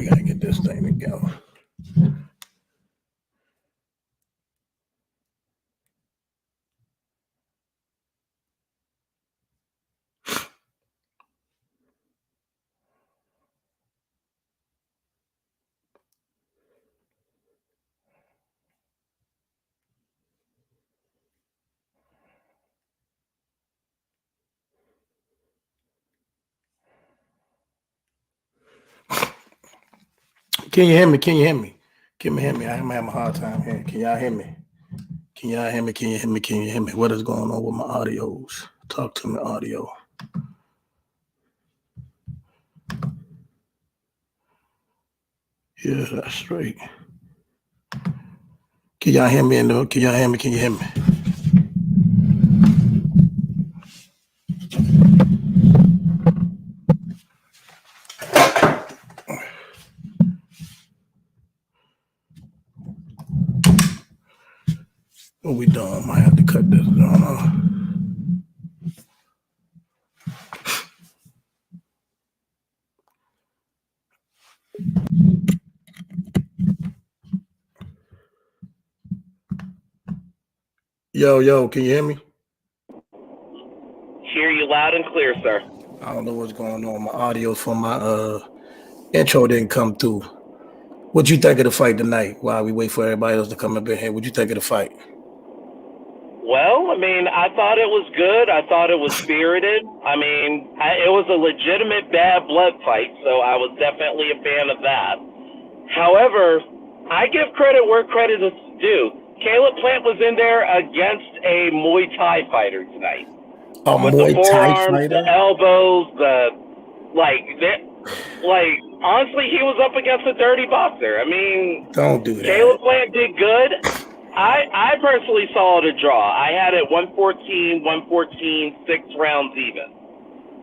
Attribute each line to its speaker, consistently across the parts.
Speaker 1: We gotta get this thing together. Can you hear me? Can you hear me? Can you hear me? I'm having a hard time here. Can y'all hear me? Can y'all hear me? Can you hear me? Can you hear me? What is going on with my audios? Talk to me, audio. Yeah, that's right. Can y'all hear me? Can y'all hear me? Can you hear me? What we doing? I might have to cut this down. Yo, can you hear me?
Speaker 2: Hear you loud and clear, sir.
Speaker 1: I don't know what's going on. My audio for my intro didn't come through. What'd you think of the fight tonight while we wait for everybody else to come up in here? What'd you think of the fight?
Speaker 2: Well, I mean, I thought it was good. I thought it was spirited. I mean, it was a legitimate bad blood fight, so I was definitely a fan of that. However, I give credit where credit is due. Caleb Plant was in there against a Muay Thai fighter tonight.
Speaker 1: With
Speaker 2: the forearms,
Speaker 1: fighter?
Speaker 2: the elbows, honestly, he was up against a dirty boxer. I mean,
Speaker 1: don't do that.
Speaker 2: Caleb Plant did good. I personally saw it a draw. I had it 114, 6 rounds even.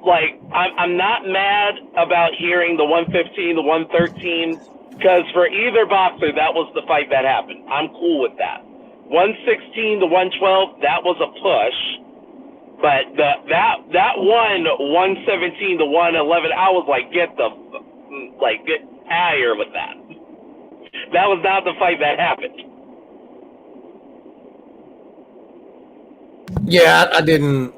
Speaker 2: Like, I'm not mad about hearing the 115, the 113, because for either boxer, that was the fight that happened. I'm cool with that. 116 to 112, that was a push. But that one, 117 to 111, I was like, get out of here with that. That was not the fight that happened.
Speaker 1: Yeah, I didn't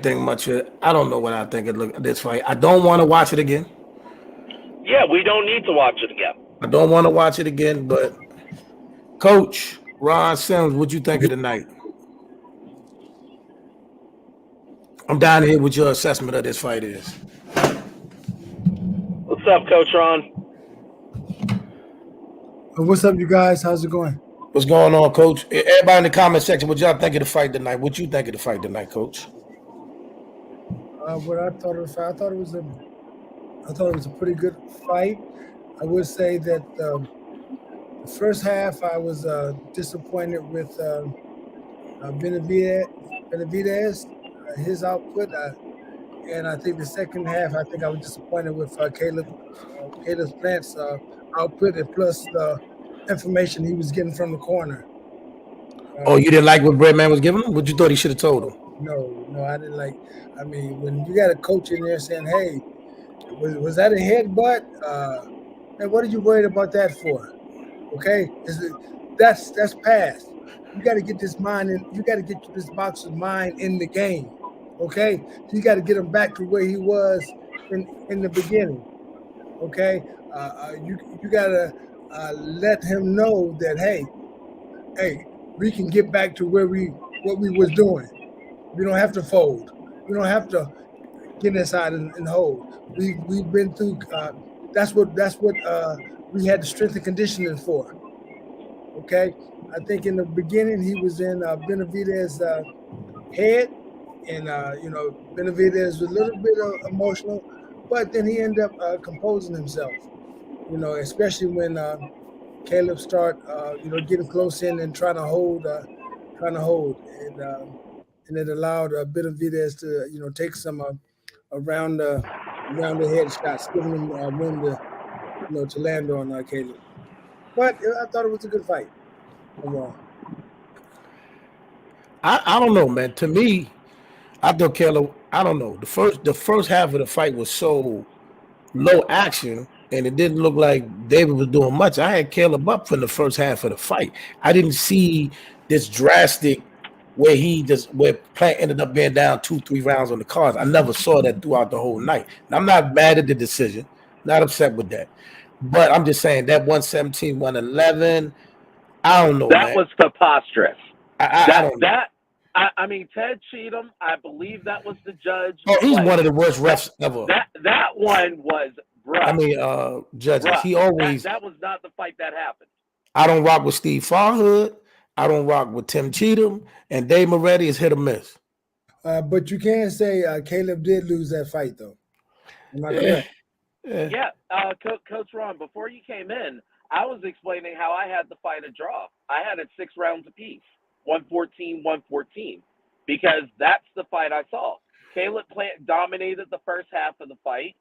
Speaker 1: think much of it. I don't know what I think of this fight. I don't want to watch it again.
Speaker 2: Yeah, we don't need to watch it again.
Speaker 1: I don't want to watch it again, but Coach Ron Sims, what'd you think of the night? I'm down here with your assessment of this fight is.
Speaker 2: What's up, Coach Ron?
Speaker 3: What's up, you guys? How's it going?
Speaker 1: What's going on, Coach? Everybody in the comment section, what y'all think of the fight tonight? What you think of the fight tonight, Coach?
Speaker 3: What I thought of the fight, I thought it was a pretty good fight. I would say that the first half I was disappointed with Benevidez, his output, and I think the second half I was disappointed with Caleb Plant's output, and plus the information he was getting from the corner.
Speaker 1: You didn't like what Breadman was giving him? What you thought he should have told him?
Speaker 3: No, I didn't like. I mean, when you got a coach in there saying, "Hey, was that a headbutt? Man, what are you worried about that for?" Okay, that's past. You got to get this mind in. You got to get this boxer's mind in the game. Okay, you got to get him back to where he was in the beginning. Okay, you got to let him know that hey, we can get back to what we was doing. We don't have to fold. We don't have to get inside and hold. We've been through. That's what we had the strength and conditioning for. Okay, I think in the beginning he was in Benevidez's head, and Benevidez was a little bit emotional, but then he ended up composing himself. Especially when Caleb start getting close in and trying to hold, and it allowed Benevidez to take some around the head shots, giving him room to land on Caleb. But I thought it was a good fight overall.
Speaker 1: I don't know, man. To me, I thought Caleb. I don't know. The first half of the fight was so low action and it didn't look like David was doing much. I had Caleb up for the first half of the fight. I didn't see this drastic where Plant ended up being down 2-3 rounds on the cards. I never saw that throughout the whole night. And I'm not mad at the decision, not upset with that. But I'm just saying that 117, 111, I don't know,
Speaker 2: That
Speaker 1: man.
Speaker 2: was preposterous.
Speaker 1: I don't know.
Speaker 2: I mean, Ted Cheatham, I believe that was the judge.
Speaker 1: Oh, he's
Speaker 2: like,
Speaker 1: one of the worst refs ever.
Speaker 2: That one was, bruh.
Speaker 1: I mean, judges.
Speaker 2: Bruh.
Speaker 1: He always.
Speaker 2: That was not the fight that happened.
Speaker 1: I don't rock with Steve Farhood. I don't rock with Tim Cheatham, and Dave Moretti is hit or miss.
Speaker 3: But you can't say Caleb did lose that fight, though. Am I correct?
Speaker 2: Yeah, Coach Ron, before you came in, I was explaining how I had the fight a draw. I had it 6 rounds apiece, 114, 114, because that's the fight I saw. Caleb Plant dominated the first half of the fight.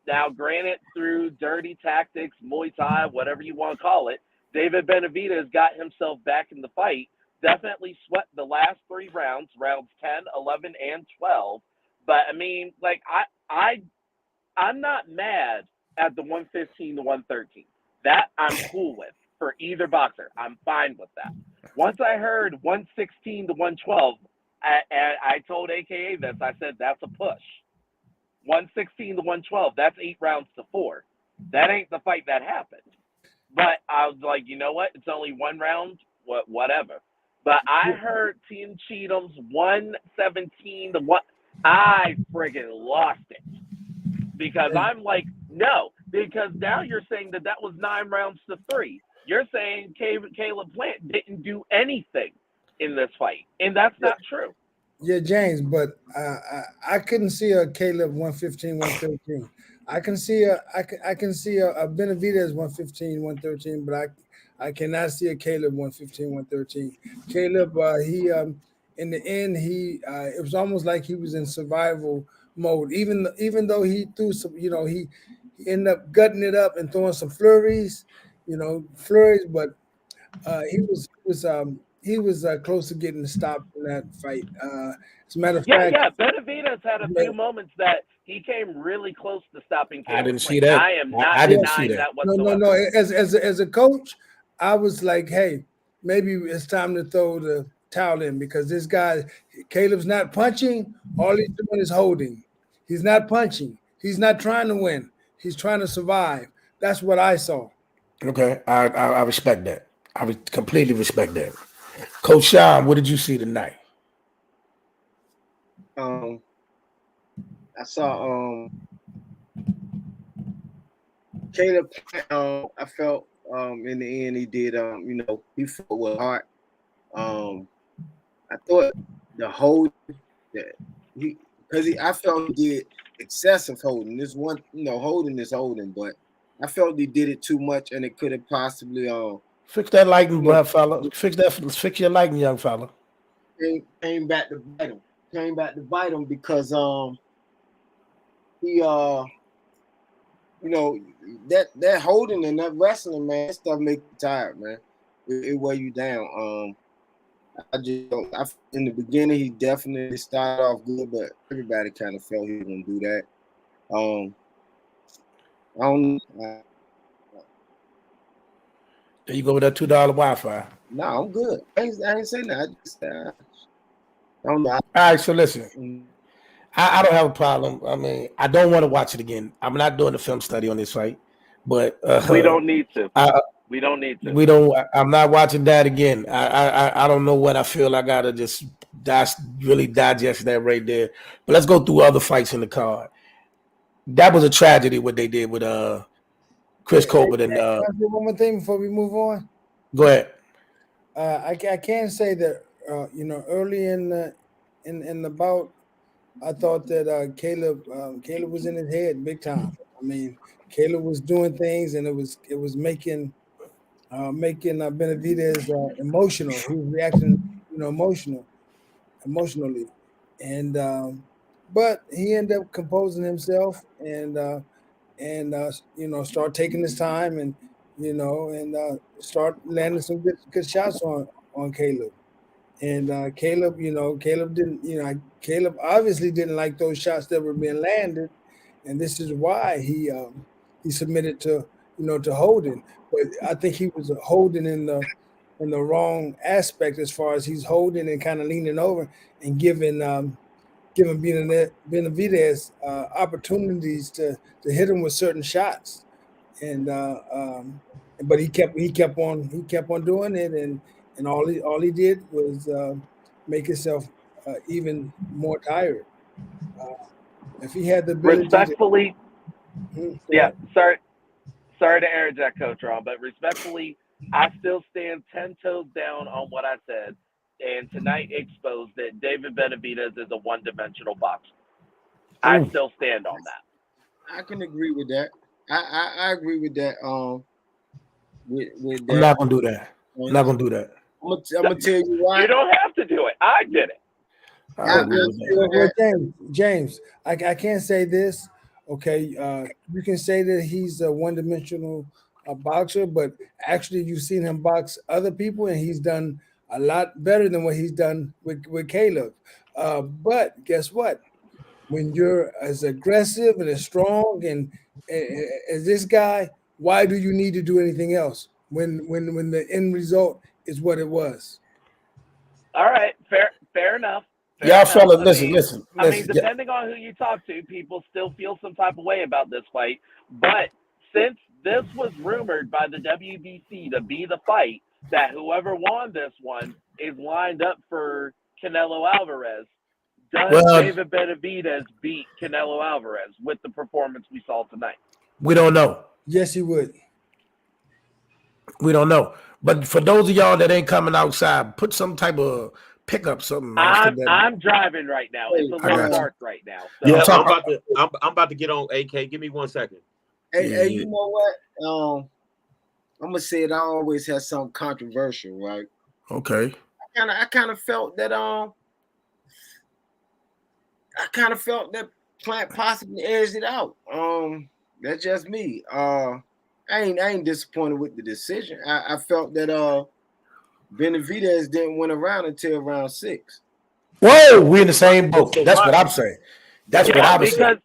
Speaker 2: Now, granted, through dirty tactics, Muay Thai, whatever you want to call it, David Benevidez got himself back in the fight, definitely swept the last 3 rounds, rounds 10, 11, and 12. But, I mean, like, I'm not mad at the 115 to 113. That I'm cool with for either boxer. I'm fine with that. Once I heard 116 to 112, I told AKA this. I said, that's a push. 116 to 112, that's 8 rounds to 4. That ain't the fight that happened. But I was like, you know what? It's only 1 round, whatever. But I heard Tim Cheatham's 117 to 1. I friggin' lost it. Because I'm like, no. Because now you're saying that was 9 rounds to 3. You're saying Caleb Plant didn't do anything in this fight. And that's not true.
Speaker 3: Yeah, James, but I couldn't see a Caleb 115, 113. I can see a Benevidez 115, 113, but I cannot see a Caleb 115, 113. Caleb, he in the end, it was almost like he was in survival mode. Even though he threw some, he ended up gutting it up and throwing some flurries, but he was close to getting stopped in that fight. As a matter of fact,
Speaker 2: Benevidez had a few moments that he came really close to stopping Caleb.
Speaker 1: I didn't see that.
Speaker 2: I am not denying that whatsoever.
Speaker 3: No. As a coach, I was like, hey, maybe it's time to throw the towel in because this guy, Caleb's not punching. All he's doing is holding. He's not punching. He's not trying to win. He's trying to survive. That's what I saw.
Speaker 1: Okay, I respect that. I completely respect that. Coach Sean, what did you see tonight?
Speaker 4: I saw Caleb. I felt in the end he did. He fought with heart. I thought the hold that I felt he did excessive holding. This one, holding is holding, but I felt he did it too much, and it could have possibly
Speaker 1: fix that lighting, fella. Fix your lighting, young fella.
Speaker 4: Came back to bite him. Came back to bite him because he that holding and that wrestling, man, that stuff make you tired, man. It weigh you down. In the beginning he definitely started off good, but everybody kind of felt he was gonna do that. I don't
Speaker 1: There you go with that $2 Wi-Fi.
Speaker 4: No, I'm good. I ain't saying that. I don't know.
Speaker 1: All right, so listen. I don't have a problem. I mean, I don't want to watch it again. I'm not doing a film study on this fight, but
Speaker 2: we don't need to. We don't need to.
Speaker 1: We don't. I'm not watching that again. I don't know what I feel. I gotta just really digest that right there. But let's go through other fights in the card. That was a tragedy what they did with Chris Colbert and.
Speaker 3: One more thing before we move on.
Speaker 1: Go ahead.
Speaker 3: I can say that early in the bout, I thought that Caleb was in his head big time. I mean, Caleb was doing things, and it was making Benevidez emotional. He was reacting, emotionally, and but he ended up composing himself and start taking his time and start landing some good shots on Caleb. And Caleb didn't, Caleb obviously didn't like those shots that were being landed, and this is why he he submitted to to Holden. But I think he was holding in the wrong aspect as far as he's holding and kind of leaning over and giving Benevidez opportunities to hit him with certain shots, and but he kept on doing it, and all he did was make himself even more tired. If he had the ability
Speaker 2: Respectfully,
Speaker 3: to,
Speaker 2: yeah, sorry to interject, Coach Ron, but respectfully, I still stand 10 toes down on what I said, and tonight exposed that David Benevidez is a one-dimensional boxer. I still stand on that.
Speaker 4: I can agree with that. I agree with that. With that.
Speaker 1: I'm not gonna do that. I'm not gonna do that.
Speaker 4: I'm gonna tell you why.
Speaker 2: You don't have to do it. I did it.
Speaker 3: James, I can't say this. Okay, you can say that he's a one-dimensional boxer, but actually you've seen him box other people, and he's done a lot better than what he's done with Caleb. But guess what? When you're as aggressive and as strong and as this guy, why do you need to do anything else when the end result is what it was?
Speaker 2: All right, fair enough.
Speaker 1: Y'all fellas, listen.
Speaker 2: I mean, depending on who you talk to, people still feel some type of way about this fight. But since this was rumored by the WBC to be the fight, that whoever won this one is lined up for Canelo Alvarez, does David Benevidez beat Canelo Alvarez with the performance we saw tonight?
Speaker 1: We don't know.
Speaker 3: Yes, he would.
Speaker 1: We don't know. But for those of y'all that ain't coming outside, put some type of pickup something.
Speaker 2: I'm driving right now. It's a little dark right now. So.
Speaker 5: Yeah, I'm about to get on AK. Give me 1 second.
Speaker 4: Hey, you know what? I'm gonna say it. I always have something controversial, right?
Speaker 1: Okay.
Speaker 4: I kind of felt that Plant possibly edged it out. That's just me. I ain't disappointed with the decision. I felt that Benevidez didn't win a round until round 6.
Speaker 1: Whoa, we in the same boat. That's what I'm saying. That's what I was saying.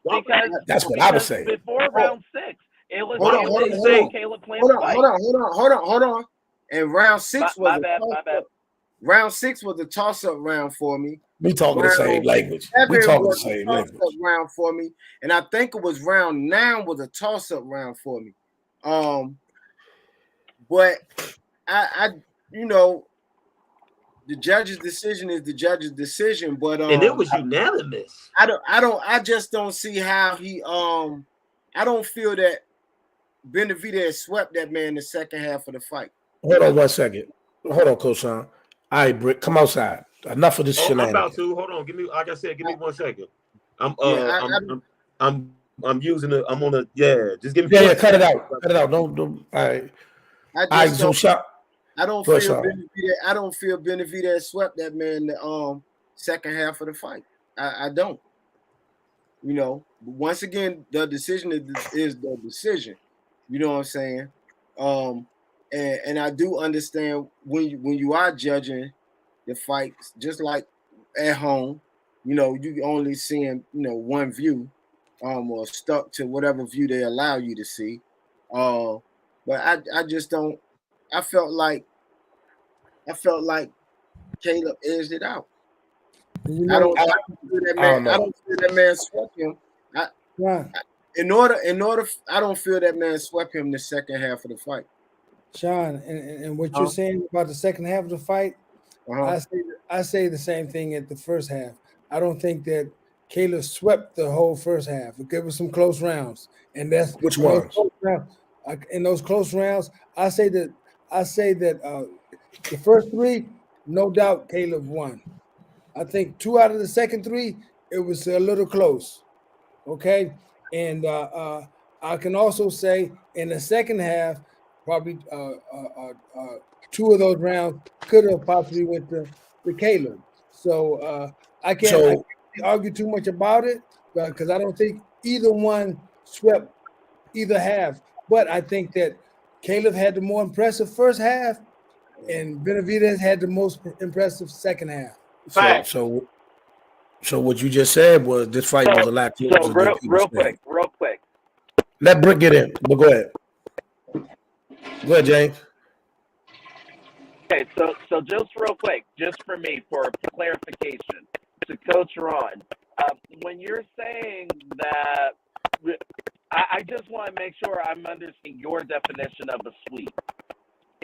Speaker 1: That's what I was saying.
Speaker 2: Before round 6, it was
Speaker 4: hold on. And round 6 was
Speaker 2: my bad.
Speaker 4: Round 6 was a toss-up round for me.
Speaker 1: We talking the same language. We talking the same language.
Speaker 4: Round for me, and I think it was round 9 was a toss-up round for me. But I the judge's decision is the judge's decision. But
Speaker 5: and it was unanimous.
Speaker 4: I just don't see how he I don't feel that Benevidez swept that man in the second half of the fight.
Speaker 1: Hold on 1 second. Hold on, Coach Sean. All right, Brick, come outside. Enough of this shenanigans.
Speaker 5: I'm about to. Hold on. Give me 1 second. I'm using it. I'm on a just give me
Speaker 1: cut it out. Cut it out. Don't all right. I don't
Speaker 4: feel Benevidez swept that man in the second half of the fight. I don't. Once again, the decision is the decision. You know what I'm saying? And I do understand when you are judging the fights, just like at home, you only seeing one view, or stuck to whatever view they allow you to see. But I just don't. I felt like Caleb edged it out. I don't feel that man swept him. I don't feel that man swept him in the second half of the fight.
Speaker 3: Sean, and what you're saying about the second half of the fight, I say the same thing at the first half. I don't think that Caleb swept the whole first half. There was some close rounds, and that's
Speaker 1: which ones.
Speaker 3: In those close rounds, I say that the first 3, no doubt, Caleb won. I think 2 out of the second 3, it was a little close. Okay, and I can also say in the second half, probably 2 of those rounds could have possibly went to Caleb. So I can't argue too much about it because I don't think either one swept either half. But I think that Caleb had the more impressive first half, and Benevidez had the most impressive second half.
Speaker 1: So what you just said was this fight was a lot closer.
Speaker 2: So real quick.
Speaker 1: Let Brick get in. But go ahead. Go ahead, James.
Speaker 2: Okay, so just real quick, just for me, for clarification, to Coach Ron, when you're saying that, I just want to make sure I'm understanding your definition of a sweep.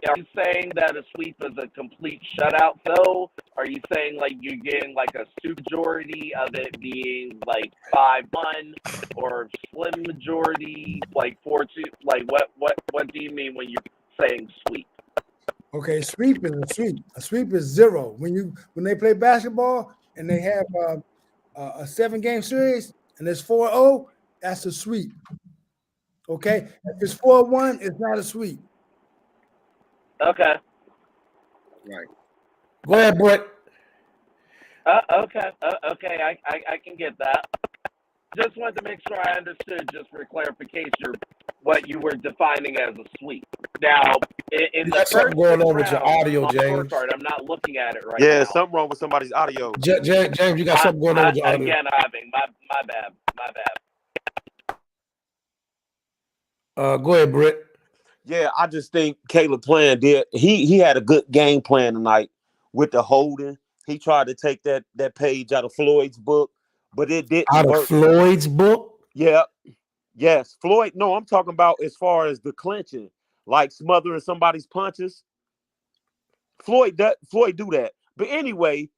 Speaker 2: Are you saying that a sweep is a complete shutout, though? Are you saying like you're getting like a super majority of it being like 5-1, or slim majority like 4-2? Like what do you mean when you're saying sweep?
Speaker 3: Okay, sweep is a sweep. A sweep is 0. When they play basketball and they have a 7-game series and it's 4-0, that's a sweep. Okay, if it's 4-1, it's not a sweep.
Speaker 2: Okay.
Speaker 4: Right.
Speaker 1: Go ahead, Brick.
Speaker 2: Okay. Okay. I can get that. Just wanted to make sure I understood, just for clarification, what you were defining as a sweep. Now, in
Speaker 1: You
Speaker 2: the
Speaker 1: got
Speaker 2: first
Speaker 1: something going
Speaker 2: 6
Speaker 1: on with your
Speaker 2: rounds
Speaker 1: audio,
Speaker 2: on
Speaker 1: James.
Speaker 2: scorecard, I'm not looking at it right
Speaker 5: Yeah,
Speaker 2: now.
Speaker 5: something wrong with somebody's audio.
Speaker 1: James, you got something going on with your audio.
Speaker 2: Again, having my bad.
Speaker 1: Go ahead, Britt.
Speaker 5: Yeah, I just think Caleb Plan did. He had a good game plan tonight with the holding. He tried to take that page out of Floyd's book, but it didn't
Speaker 1: Out of
Speaker 5: work.
Speaker 1: Floyd's book?
Speaker 5: Yeah. Yes. Floyd. No, I'm talking about as far as the clinching, like smothering somebody's punches. Floyd do that. But anyway,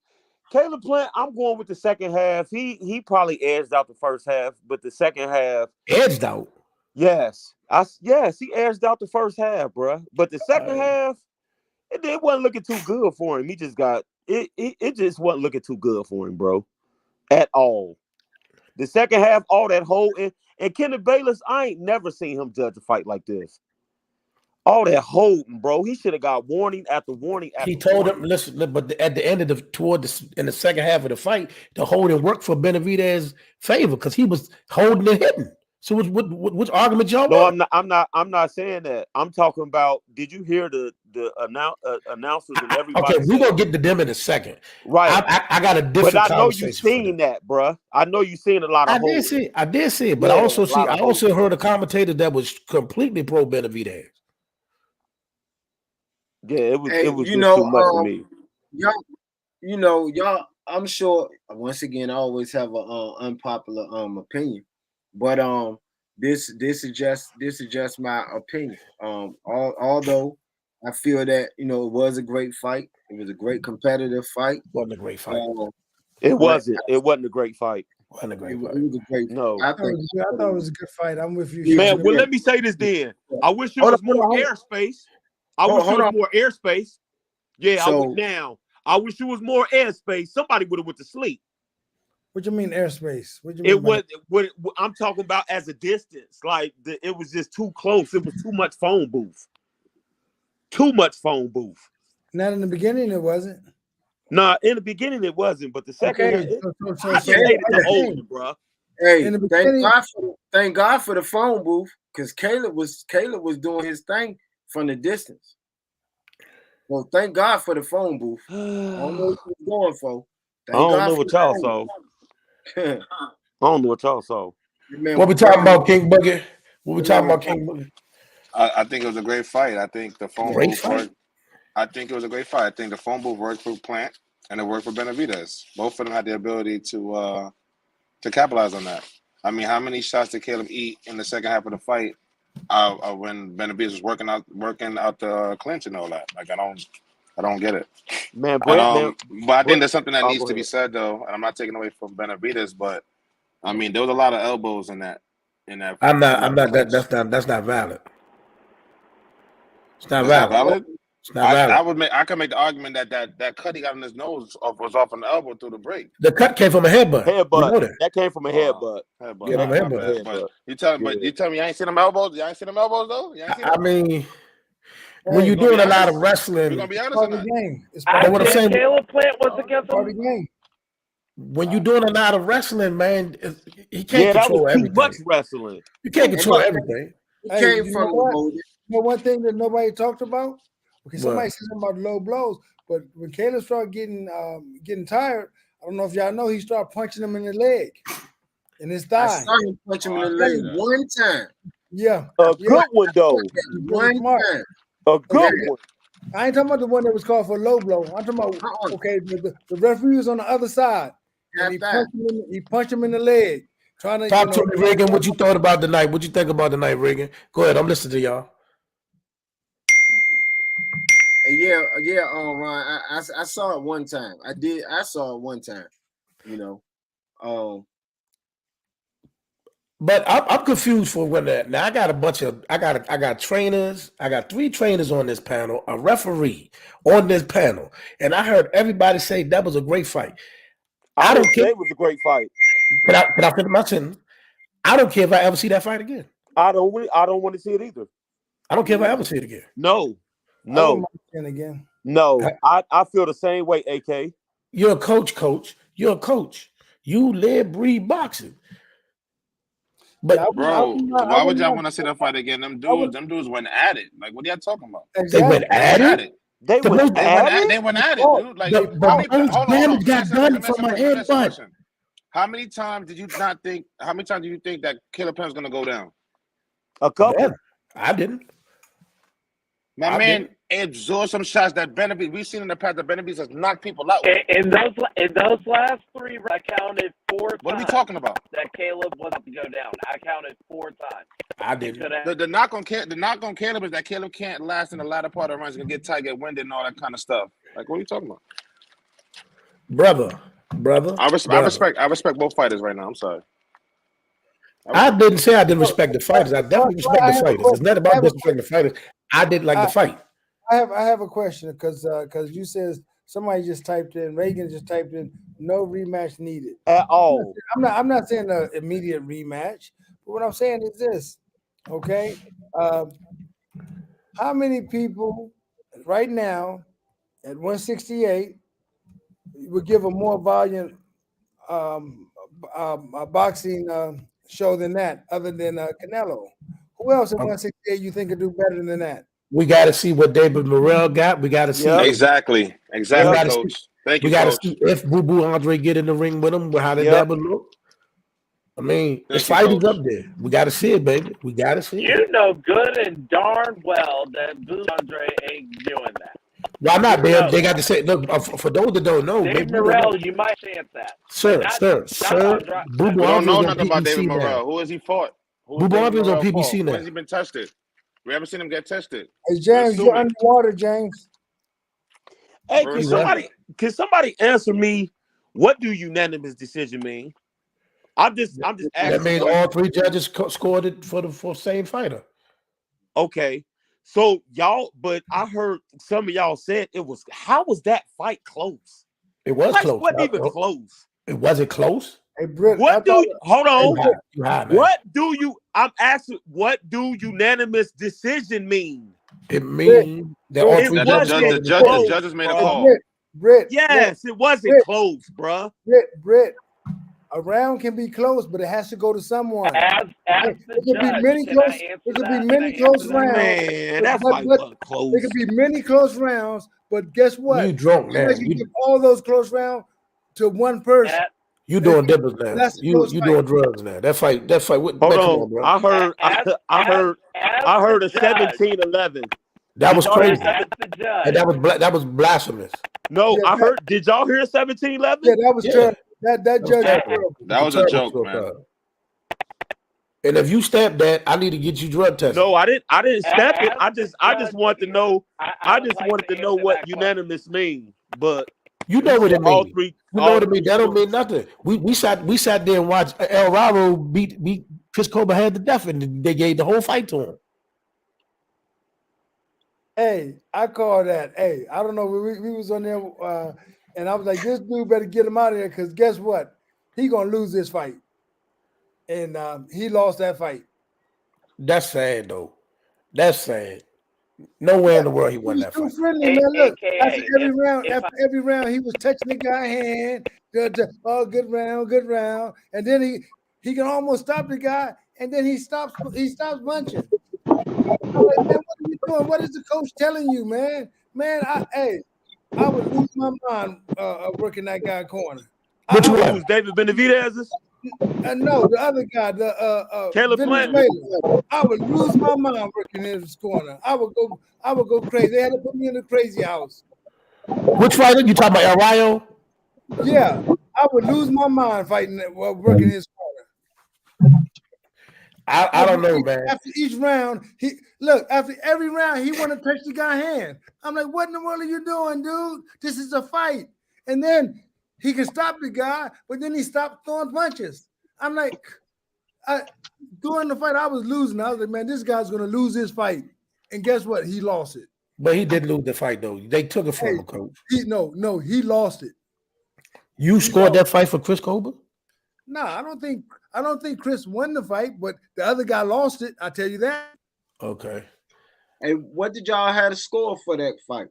Speaker 5: Caleb Plant, I'm going with the second half. He probably edged out the first half, but the second half.
Speaker 1: Edged out?
Speaker 5: Yes. He edged out the first half, bro. But the second half, it wasn't looking too good for him. He just got it just wasn't looking too good for him, bro. At all. The second half, all that holding. And Kenneth Bayless, I ain't never seen him judge a fight like this. All that holding, bro. He should have got warning after warning after
Speaker 1: He told
Speaker 5: warning.
Speaker 1: him, listen, but at the end of in the second half of the fight, the holding worked for Benevidez's favor because he was holding and hitting. So which argument y'all want?
Speaker 5: No, I'm not saying that. I'm talking about, did you hear the announcers and everybody?
Speaker 1: Okay, we're gonna get to them in a second.
Speaker 5: Right.
Speaker 1: I got a different
Speaker 5: but I know
Speaker 1: conversation.
Speaker 5: You seen that, bro. I know you seen a lot of holding.
Speaker 1: I did see it, but I also heard a commentator that was completely pro Benevidez.
Speaker 5: Yeah, it was
Speaker 4: you
Speaker 5: just
Speaker 4: know,
Speaker 5: too much for me.
Speaker 4: Y'all, I'm sure once again I always have an unpopular opinion. But this is just my opinion. Although I feel that it was a great fight. It was a great competitive fight.
Speaker 1: It wasn't a great fight.
Speaker 5: It wasn't a great fight.
Speaker 1: It wasn't a great fight.
Speaker 4: It was a great.
Speaker 5: No,
Speaker 3: I thought it was a good fight. I'm with you,
Speaker 5: man. Well, let me say this then. I wish there was more airspace. I wish there was more airspace. Yeah, I wish there was more airspace. Somebody would have went to sleep.
Speaker 3: What you mean airspace? What you mean?
Speaker 5: I'm talking about as a distance. Like it was just too close. It was too much phone booth. Too much phone booth.
Speaker 3: Not in the beginning, it wasn't.
Speaker 5: Nah, in the beginning it wasn't, but the second I hated the holding, bro.
Speaker 4: Hey, thank God for the phone booth, because Caleb was doing his thing from the distance. Well, thank God for the phone booth. I don't know what he was going for.
Speaker 5: I don't know what y'all saw. I don't know what y'all saw.
Speaker 1: What we talking about, King Boogie? What we talking about, King Boogie?
Speaker 6: I think it was a great fight. I think the phone booth worked. I think it was a great fight. I think the phone booth worked for Plant and it worked for Benevidez. Both of them had the ability to capitalize on that. I mean, how many shots did Caleb eat in the second half of the fight when Benevidez was working out the clinch and all that? Like I don't get it.
Speaker 5: Man,
Speaker 6: but I think there's something that needs to be said though, and I'm not taking away from Benevidez, but I mean there was a lot of elbows in that.
Speaker 1: I'm not. That's not valid. It's not valid. It's not valid.
Speaker 6: I could make the argument that cut he got on his nose was off an elbow through the break.
Speaker 1: The cut came from a headbutt.
Speaker 5: That came from a headbutt.
Speaker 6: But you tell me you ain't seen them elbows? You ain't seen them elbows though?
Speaker 1: I mean, when you're doing a lot of wrestling,
Speaker 6: you're gonna be honest on that.
Speaker 3: It's
Speaker 2: part of the game. Caleb Plant was against him.
Speaker 1: When you're doing a lot of wrestling, man, he can't control everything.
Speaker 5: Too much wrestling.
Speaker 1: You can't control everything.
Speaker 3: You know one thing that nobody talked about? Okay, somebody said something about low blows, but when Caleb started getting tired, I don't know if y'all know, he started punching him in the leg, in his thigh.
Speaker 4: I saw him punch him in the leg one time.
Speaker 3: Yeah.
Speaker 5: A good one though.
Speaker 4: One
Speaker 3: Smart.
Speaker 4: time.
Speaker 5: A good
Speaker 3: Okay.
Speaker 5: one.
Speaker 3: I ain't talking about the one that was called for a low blow. I'm talking about okay, the referee was on the other side, and he punched him in the leg, trying to
Speaker 1: talk to me, Reagan. What you thought about the night? What you think about the night, Reagan? Go ahead. I'm listening to y'all.
Speaker 4: Yeah, Ron. I saw it one time. I saw it one time. You know,
Speaker 1: But I'm confused for when that. Now I got I got trainers. I got 3 trainers on this panel, a referee on this panel, and I heard everybody say that was a great fight.
Speaker 5: I don't care. It was a great fight.
Speaker 1: Can I finish my sentence? I don't care if I ever see that fight again.
Speaker 5: I don't want to see it either.
Speaker 1: I don't care if I ever see it again.
Speaker 5: No.
Speaker 3: Again.
Speaker 5: No. I feel the same way, AK.
Speaker 1: You're a coach. You're a coach. You live, breathe boxing. But
Speaker 6: bro, why would y'all want to see that fight again? Them dudes went at it. Like, what are y'all talking about?
Speaker 3: Exactly.
Speaker 1: They went at it.
Speaker 5: They went at it.
Speaker 6: They went at it, dude. Like,
Speaker 1: damage got done from my headbutt.
Speaker 6: How many times did you not think? How many times do you think that Caleb Plant's gonna go down?
Speaker 5: A couple.
Speaker 1: Yeah, I didn't.
Speaker 6: My man absorbed some shots that Benevidez. We've seen in the past that Benevidez has knocked people out.
Speaker 2: In those last 3, I counted 4 times.
Speaker 6: What are we talking about?
Speaker 2: That Caleb was about to go down. I counted 4 times.
Speaker 1: I didn't.
Speaker 6: The knock on Caleb is that Caleb can't last in the latter part of the run. He's gonna get tight, get winded, and all that kind of stuff. Like, what are you talking about,
Speaker 1: brother?
Speaker 6: I respect both fighters right now. I'm sorry.
Speaker 1: I didn't say I didn't respect the fighters. I definitely respect the fighters. It's not about disrespecting the fighters. I didn't like the fight.
Speaker 3: I have a question because you said somebody just typed in, Reagan just typed in, no rematch needed
Speaker 5: at all.
Speaker 3: I'm not saying an immediate rematch, but what I'm saying is this, okay? How many people right now at 168 would give a more volume boxing show than that, other than Canelo? Who else at 168 you think could do better than that?
Speaker 1: We got to see what David Morrell got. We got to see
Speaker 6: exactly, coach. Thank you.
Speaker 1: We got to see if Boo Boo Andre get in the ring with him. How did that would look? I mean, the fight is up there. We got to see it, baby. We got to see it.
Speaker 2: You know good and darn well that Boo Andre ain't doing that.
Speaker 1: Why not, man? They got to say, look, for those that don't know,
Speaker 2: David Morrell, you might chance that.
Speaker 1: Sir.
Speaker 6: Boo Boo Andre don't know nothing about David Morrell. Who has he fought?
Speaker 1: Boo Boo Andre's on PBC now.
Speaker 6: When has he been tested? We haven't seen him get tested.
Speaker 3: Hey, James, you're underwater, James.
Speaker 5: Hey, can somebody answer me? What do unanimous decision mean? I'm just asking.
Speaker 1: That means all 3 judges scored it for the same fighter.
Speaker 5: Okay, so y'all, but I heard some of y'all said it was. How was that fight close?
Speaker 1: It was close.
Speaker 5: It wasn't even close.
Speaker 1: It wasn't close.
Speaker 3: Hey, Britt,
Speaker 5: hold on. I'm asking, what do unanimous decision mean?
Speaker 1: It means that all 3
Speaker 6: the judges made a call.
Speaker 3: Britt,
Speaker 5: it wasn't close, bruh.
Speaker 3: Britt, a round can be close, but it has to go to someone. It could be many close rounds.
Speaker 5: Man, that fight wasn't close.
Speaker 3: It could be many close rounds, but guess what?
Speaker 1: You drunk, man.
Speaker 3: You give all those close rounds to one person.
Speaker 1: You doing dippers now. You doing drugs now. That fight.
Speaker 5: Hold on, bro. I heard a 17-11.
Speaker 1: That was crazy. And that was blasphemous.
Speaker 5: No, I heard. Did y'all hear 17-11?
Speaker 3: Yeah, that was terrible. That judge.
Speaker 6: That was a joke, man.
Speaker 1: And if you stamped that, I need to get you drug tested.
Speaker 5: No, I didn't stamp it. I just want to know. I just wanted to know what unanimous means. But
Speaker 1: you know what it means.
Speaker 5: You
Speaker 1: know what it means. That don't mean nothing. We sat there and watched El Raro beat Chris Colbert head to death, and they gave the whole fight to him.
Speaker 3: Hey, I call that. Hey, I don't know. We was on there, and I was like, this dude better get him out of there, because guess what? He gonna lose this fight. And he lost that fight.
Speaker 1: That's sad, though. That's sad. Nowhere in the world he won that fight.
Speaker 3: Friendly, man. Look, after every round, he was touching the guy's hand. Oh, good round. And then he can almost stop the guy, and then he stops punching. I'm like, man, what are you doing? What is the coach telling you, man? Man, I would lose my mind working that guy corner.
Speaker 5: Who's David Benevidez?
Speaker 3: No, the other guy, the
Speaker 5: Caleb Plant.
Speaker 3: Venezuela. I would lose my mind working in his corner. I would go crazy. They had to put me in the crazy house.
Speaker 1: Which fighter? You talking about El Rayo?
Speaker 3: Yeah, I would lose my mind fighting working in his corner.
Speaker 1: I don't know, man.
Speaker 3: After each round, after every round, he want to touch the guy's hand. I'm like, what in the world are you doing, dude? This is a fight. And then he can stop the guy, but then he stopped throwing punches. I'm like, during the fight, I was losing. I was like, man, this guy's going to lose this fight. And guess what? He lost it.
Speaker 1: But he did lose the fight, though. They took it from him, coach.
Speaker 3: No, he lost it.
Speaker 1: You scored that fight for Chris Colbert?
Speaker 3: No, I don't think Chris won the fight, but the other guy lost it. I tell you that.
Speaker 1: Okay.
Speaker 4: Hey, what did y'all have to score for that fight?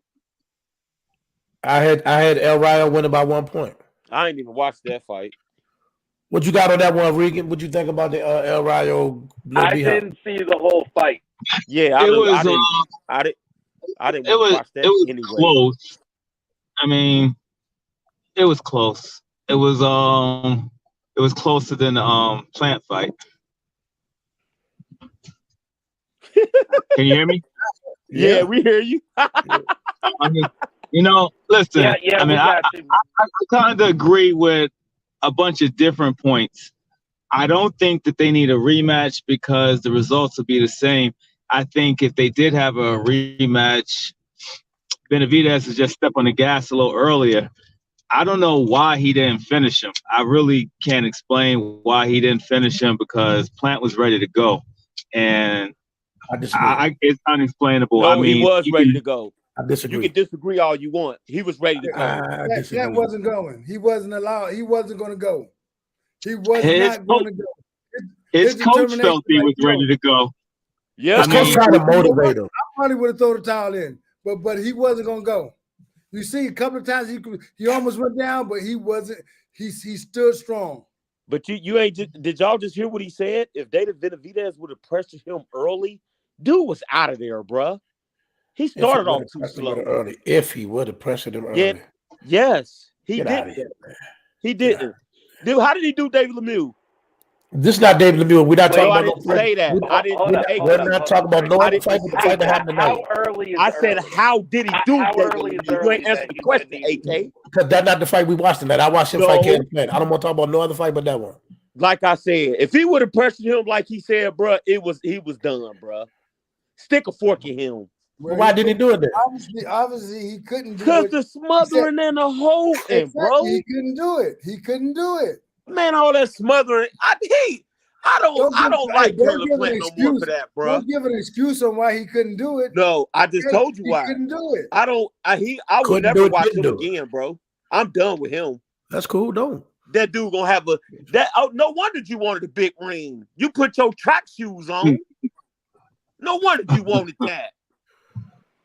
Speaker 1: I had El Rayo winning by 1 point.
Speaker 5: I ain't even watched that fight.
Speaker 1: What you got on that one, Regan? What you think about the El Rayo?
Speaker 2: I didn't see the whole fight.
Speaker 5: Yeah, I didn't watch that anyway.
Speaker 7: Close. I mean, it was close. It was closer than the Plant fight. Can you hear me?
Speaker 5: Yeah, we hear you.
Speaker 7: I mean, listen.
Speaker 2: Yeah,
Speaker 7: I mean, I kind of agree with a bunch of different points. I don't think that they need a rematch because the results will be the same. I think if they did have a rematch, Benevidez would just step on the gas a little earlier. I don't know why he didn't finish him. I really can't explain why he didn't finish him because Plant was ready to go. And it's unexplainable.
Speaker 5: No, he was ready to go.
Speaker 1: I disagree.
Speaker 5: You can disagree all you want. He was ready to go.
Speaker 3: That wasn't going. He wasn't allowed. He wasn't going to go. He was not going to go.
Speaker 7: His coach felt he was ready to go.
Speaker 5: Yeah,
Speaker 1: his coach tried to motivate him.
Speaker 3: I probably would have thrown the towel in, but he wasn't going to go. You see, a couple of times he almost went down, but he wasn't. He stood strong.
Speaker 5: But you ain't. Did y'all just hear what he said? If Benevidez would have pressured him early, dude was out of there, bruh. He started off too slow.
Speaker 1: Early. If he would have pressured him early.
Speaker 5: Yes, he didn't. He didn't. Dude, how did he do David Lemieux?
Speaker 1: This is not David Lemieux. We're not talking about.
Speaker 5: I didn't say that.
Speaker 1: We're not talking about no other fight but the fight that happened tonight.
Speaker 2: How early?
Speaker 5: I said, how did he do David Lemieux? You ain't answered the question, AK.
Speaker 1: Because that's not the fight we watched tonight. I watched him fight Caleb Plant. I don't want to talk about no other fight but that one.
Speaker 5: Like I said, if he would have pressured him like he said, bro, he was done, bro. Stick a fork in him.
Speaker 1: Well, why didn't he do it then?
Speaker 3: Obviously, he couldn't do it.
Speaker 5: Because the smothering and the holding, bro.
Speaker 3: He couldn't do it. He couldn't do it.
Speaker 5: Man, all that smothering. I don't like Caleb Plant no more for that, bro.
Speaker 3: Don't give an excuse on why he couldn't do it.
Speaker 5: No, I just told you why.
Speaker 3: He couldn't do it.
Speaker 5: I would never watch him again, bro. I'm done with him.
Speaker 1: That's cool, don't.
Speaker 5: That dude gonna have no wonder you wanted a big ring. You put your track shoes on. No wonder you wanted that.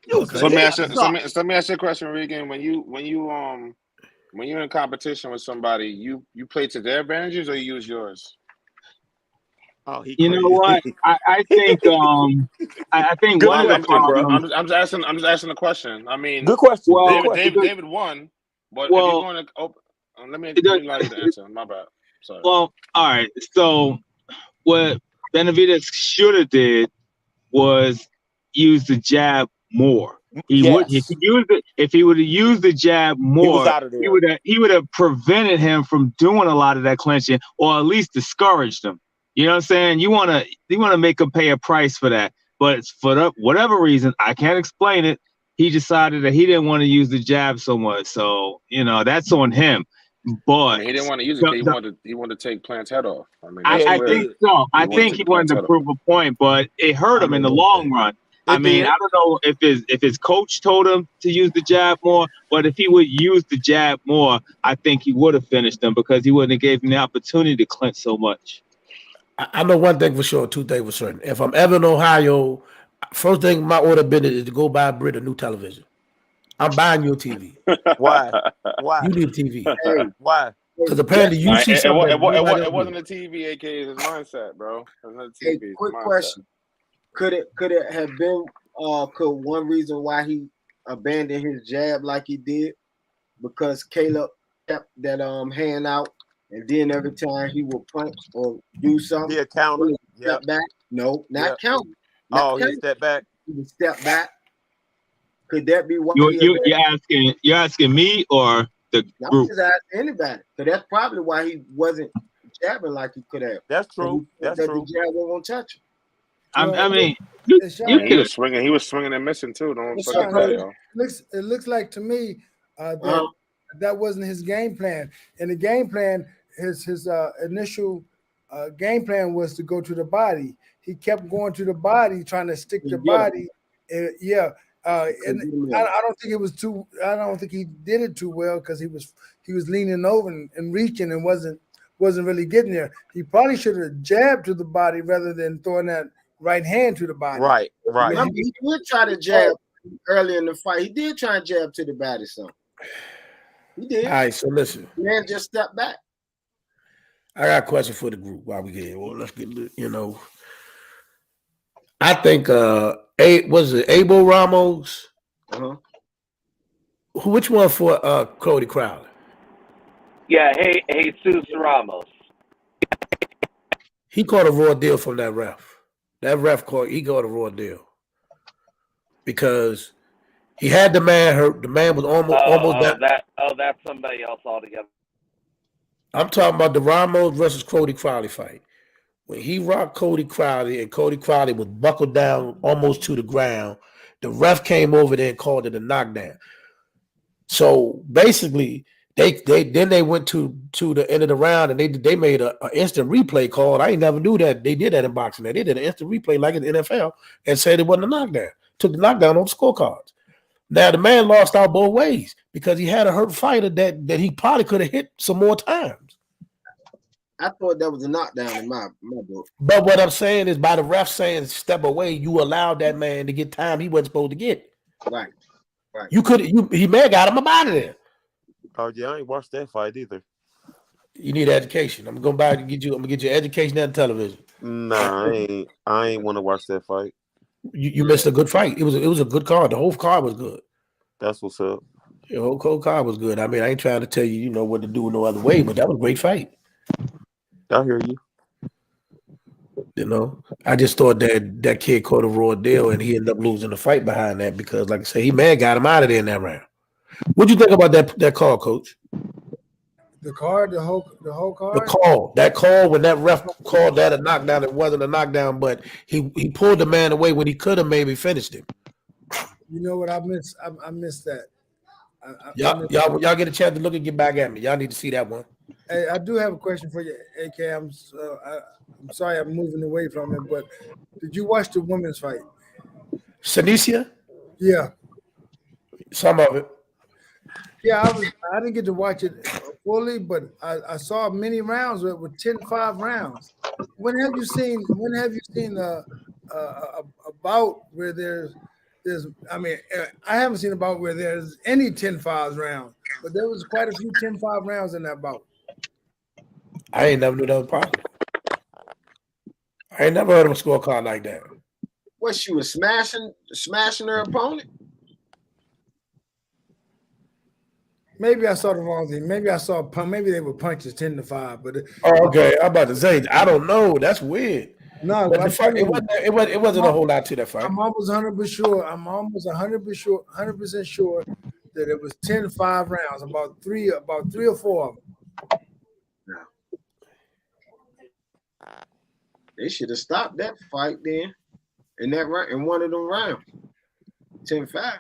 Speaker 6: So let me ask you a question, Regan. When you're in competition with somebody, you play to their advantages or you use yours?
Speaker 5: Oh,
Speaker 7: you know what? I think I think
Speaker 5: good
Speaker 7: one
Speaker 5: question, bro.
Speaker 6: I'm just asking a question. I mean,
Speaker 5: good question.
Speaker 6: Well, David won, but if you're going to let me allow you to answer. My bad. Sorry.
Speaker 7: Well, all right. So what Benevidez should have did was use the jab more. If he would have used the jab more, he would have prevented him from doing a lot of that clinching, or at least discouraged him. You know what I'm saying? You want to make him pay a price for that, but for whatever reason, I can't explain it. He decided that he didn't want to use the jab so much. So that's on him. But
Speaker 6: he didn't want to use it. He wanted to take Plant's head off. I mean,
Speaker 7: I think so. I think he wanted to prove a point, but it hurt him in the long run. I mean, I don't know if his coach told him to use the jab more, but if he would use the jab more, I think he would have finished him because he wouldn't have gave him the opportunity to clinch so much.
Speaker 1: I know one thing for sure, two things for certain. If I'm ever in Ohio, first thing my order been is to go buy Britt a new television. I'm buying you a TV.
Speaker 5: Why?
Speaker 1: You need a TV.
Speaker 4: Hey,
Speaker 5: why?
Speaker 1: Because apparently you see something.
Speaker 6: It wasn't a TV, AK. It's his mindset, bro.
Speaker 4: Hey, quick question. Could it have been could one reason why he abandoned his jab like he did? Because Caleb kept that hand out and then every time he will punch or do something,
Speaker 5: a counter.
Speaker 4: Step back. No, not
Speaker 5: Yep.
Speaker 4: count.
Speaker 5: Oh, he step back.
Speaker 4: He would step back. Could that be why
Speaker 7: you're asking me or the group?
Speaker 4: I'm just asking anybody. So that's probably why he wasn't jabbing like he could have.
Speaker 5: That's true. That's true.
Speaker 4: The jab won't touch him.
Speaker 7: I mean,
Speaker 6: he was swinging. He was swinging and missing too. Don't forget that, yo.
Speaker 3: It looks like to me that wasn't his game plan. And the game plan, his initial game plan was to go to the body. He kept going to the body, trying to stick the body. And I don't think it was too. I don't think he did it too well because he was leaning over and reaching and wasn't really getting there. He probably should have jabbed to the body rather than throwing that right hand to the body.
Speaker 5: Right.
Speaker 4: He did try to jab early in the fight. He did try and jab to the body, so he did.
Speaker 1: All right, so listen.
Speaker 4: Man, just step back.
Speaker 1: I got a question for the group while we get here. Well, let's get I think was it Abel Ramos? Which one for Cody Crowder?
Speaker 2: Yeah, Jesus Ramos.
Speaker 1: He caught a raw deal from that ref. That ref caught a raw deal because he had the man hurt. The man was almost down.
Speaker 2: That's somebody else altogether.
Speaker 1: I'm talking about the Ramos versus Cody Crowley fight. When he rocked Cody Crowley and Cody Crowley was buckled down almost to the ground, the ref came over there and called it a knockdown. So basically, they went to the end of the round and they made an instant replay call. I ain't never knew that they did that in boxing. They did an instant replay like in the NFL and said it wasn't a knockdown. Took the knockdown on the scorecards. Now the man lost out both ways because he had a hurt fighter that he probably could have hit some more times.
Speaker 4: I thought that was a knockdown in my book.
Speaker 1: But what I'm saying is by the ref saying step away, you allowed that man to get time he wasn't supposed to get.
Speaker 4: Right.
Speaker 1: He may have got him out of there.
Speaker 5: Oh yeah, I ain't watched that fight either.
Speaker 1: You need education. I'm gonna get you education and television.
Speaker 5: Nah, I ain't want to watch that fight.
Speaker 1: You missed a good fight. It was a good card. The whole card was good.
Speaker 5: That's what's up.
Speaker 1: The whole card was good. I mean, I ain't trying to tell you, what to do no other way, but that was a great fight.
Speaker 5: I hear you.
Speaker 1: I just thought that kid caught a raw deal and he ended up losing the fight behind that because, like I said, he got him out of there in that round. What'd you think about that call, Coach?
Speaker 3: The card, the whole card.
Speaker 1: That call when that ref called that a knockdown, it wasn't a knockdown, but he pulled the man away when he could have maybe finished him.
Speaker 3: You know what I missed? I missed that.
Speaker 1: Y'all get a chance to look and get back at me. Y'all need to see that one.
Speaker 3: Hey, I do have a question for you, AK. I'm sorry I'm moving away from it, but did you watch the women's fight?
Speaker 1: Sanicia?
Speaker 3: Yeah.
Speaker 1: Some of it.
Speaker 3: Yeah, I didn't get to watch it fully, but I saw many rounds with 10-5 rounds. When have you seen a bout where there's I mean, I haven't seen a bout where there's any 10-5 rounds, but there was quite a few 10-5 rounds in that bout.
Speaker 1: I ain't never knew that was possible. I ain't never heard of a scorecard like that.
Speaker 4: What, she was smashing her opponent?
Speaker 3: Maybe I saw the wrong thing. Maybe I saw maybe they were punches 10-5, but
Speaker 1: okay. I'm about to say I don't know. That's weird.
Speaker 3: No,
Speaker 1: but it wasn't a whole lot to that fight.
Speaker 3: I'm almost 100% sure. I'm almost 100% sure that it was 10-5 rounds. About three or four of them.
Speaker 4: They should have stopped that fight then, in one of them rounds. 10-5.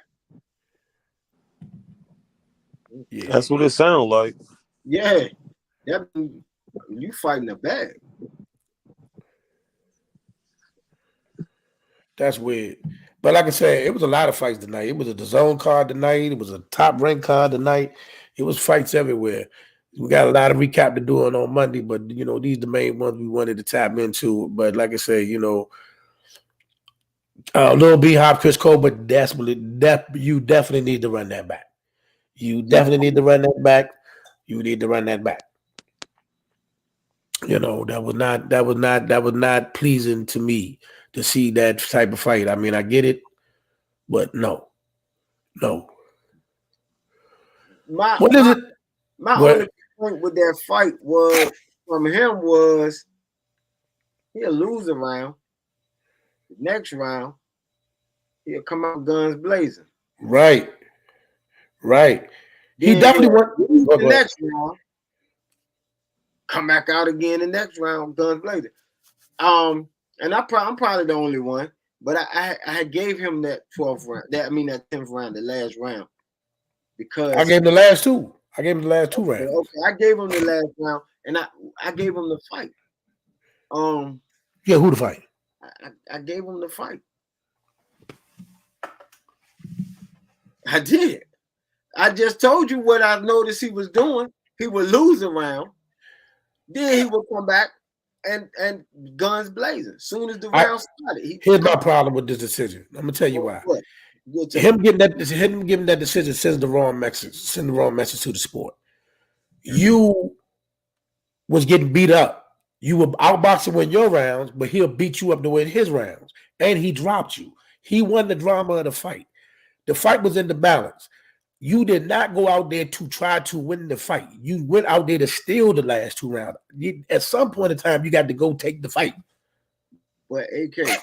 Speaker 5: Yeah. That's what it sounds like.
Speaker 4: Yeah, you fighting a bag.
Speaker 1: That's weird. But like I said, it was a lot of fights tonight. It was a DAZN card tonight. It was a top rank card tonight. It was fights everywhere. We got a lot of recap to do on Monday, but these are the main ones we wanted to tap into. But like I say, Lil B-Hop, Chris Colbert, you definitely need to run that back. You definitely need to run that back. You need to run that back. That was not pleasing to me to see that type of fight. I mean, I get it, but no.
Speaker 4: What is it? My point with that fight was from him was he'll lose a round. The next round, he'll come out guns blazing.
Speaker 1: Right. He
Speaker 4: Then
Speaker 1: definitely won.
Speaker 4: the next round. Come back out again the next round, guns blazing. And I'm probably the only one, but I gave him that 12th round. That 10th round, the last round, because
Speaker 1: I gave him the last two. Rounds.
Speaker 4: Okay, I gave him the last round, and I gave him the fight.
Speaker 1: Yeah, who to fight?
Speaker 4: I gave him the fight. I did. I just told you what I noticed he was doing. He would lose a round, then he would come back and guns blazing. Soon as the round started.
Speaker 1: Here's my problem with this decision. I'm gonna tell you why. Him giving that decision sends the wrong message. Send the wrong message to the sport. You was getting beat up. You were outboxing win your rounds, but he'll beat you up to win his rounds. And he dropped you. He won the drama of the fight. The fight was in the balance. You did not go out there to try to win the fight. You went out there to steal the last two rounds. At some point in time, you got to go take the fight.
Speaker 4: But AK,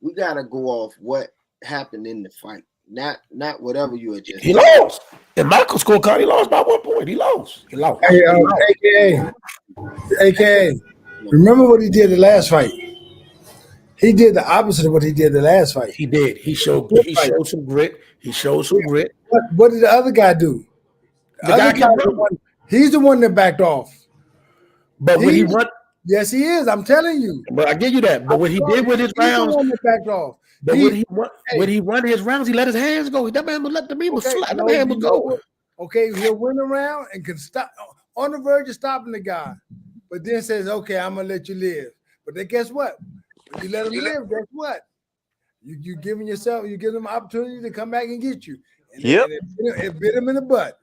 Speaker 4: we got to go off what happened in the fight. Not whatever you had just.
Speaker 1: He lost. In Michael's scorecard, he lost by 1 point. He lost.
Speaker 3: Hey, AKA, remember what he did the last fight? He did the opposite of what he did the last fight.
Speaker 1: He did. He showed some grit. What
Speaker 3: did the other guy do? He's the one that backed off.
Speaker 1: But when he won,
Speaker 3: yes, he is. I'm telling you.
Speaker 1: But I give you that. But when he did with his rounds,
Speaker 3: the one that backed off.
Speaker 1: But when he won his rounds, he let his hands go. That man would let the people slide. That man would go.
Speaker 3: Okay, he'll win a round and can stop on the verge of stopping the guy, but then says, "Okay, I'm gonna let you live." But then guess what? When you let him live, guess what? You giving yourself, you give him an opportunity to come back and get you. And it bit him in the butt.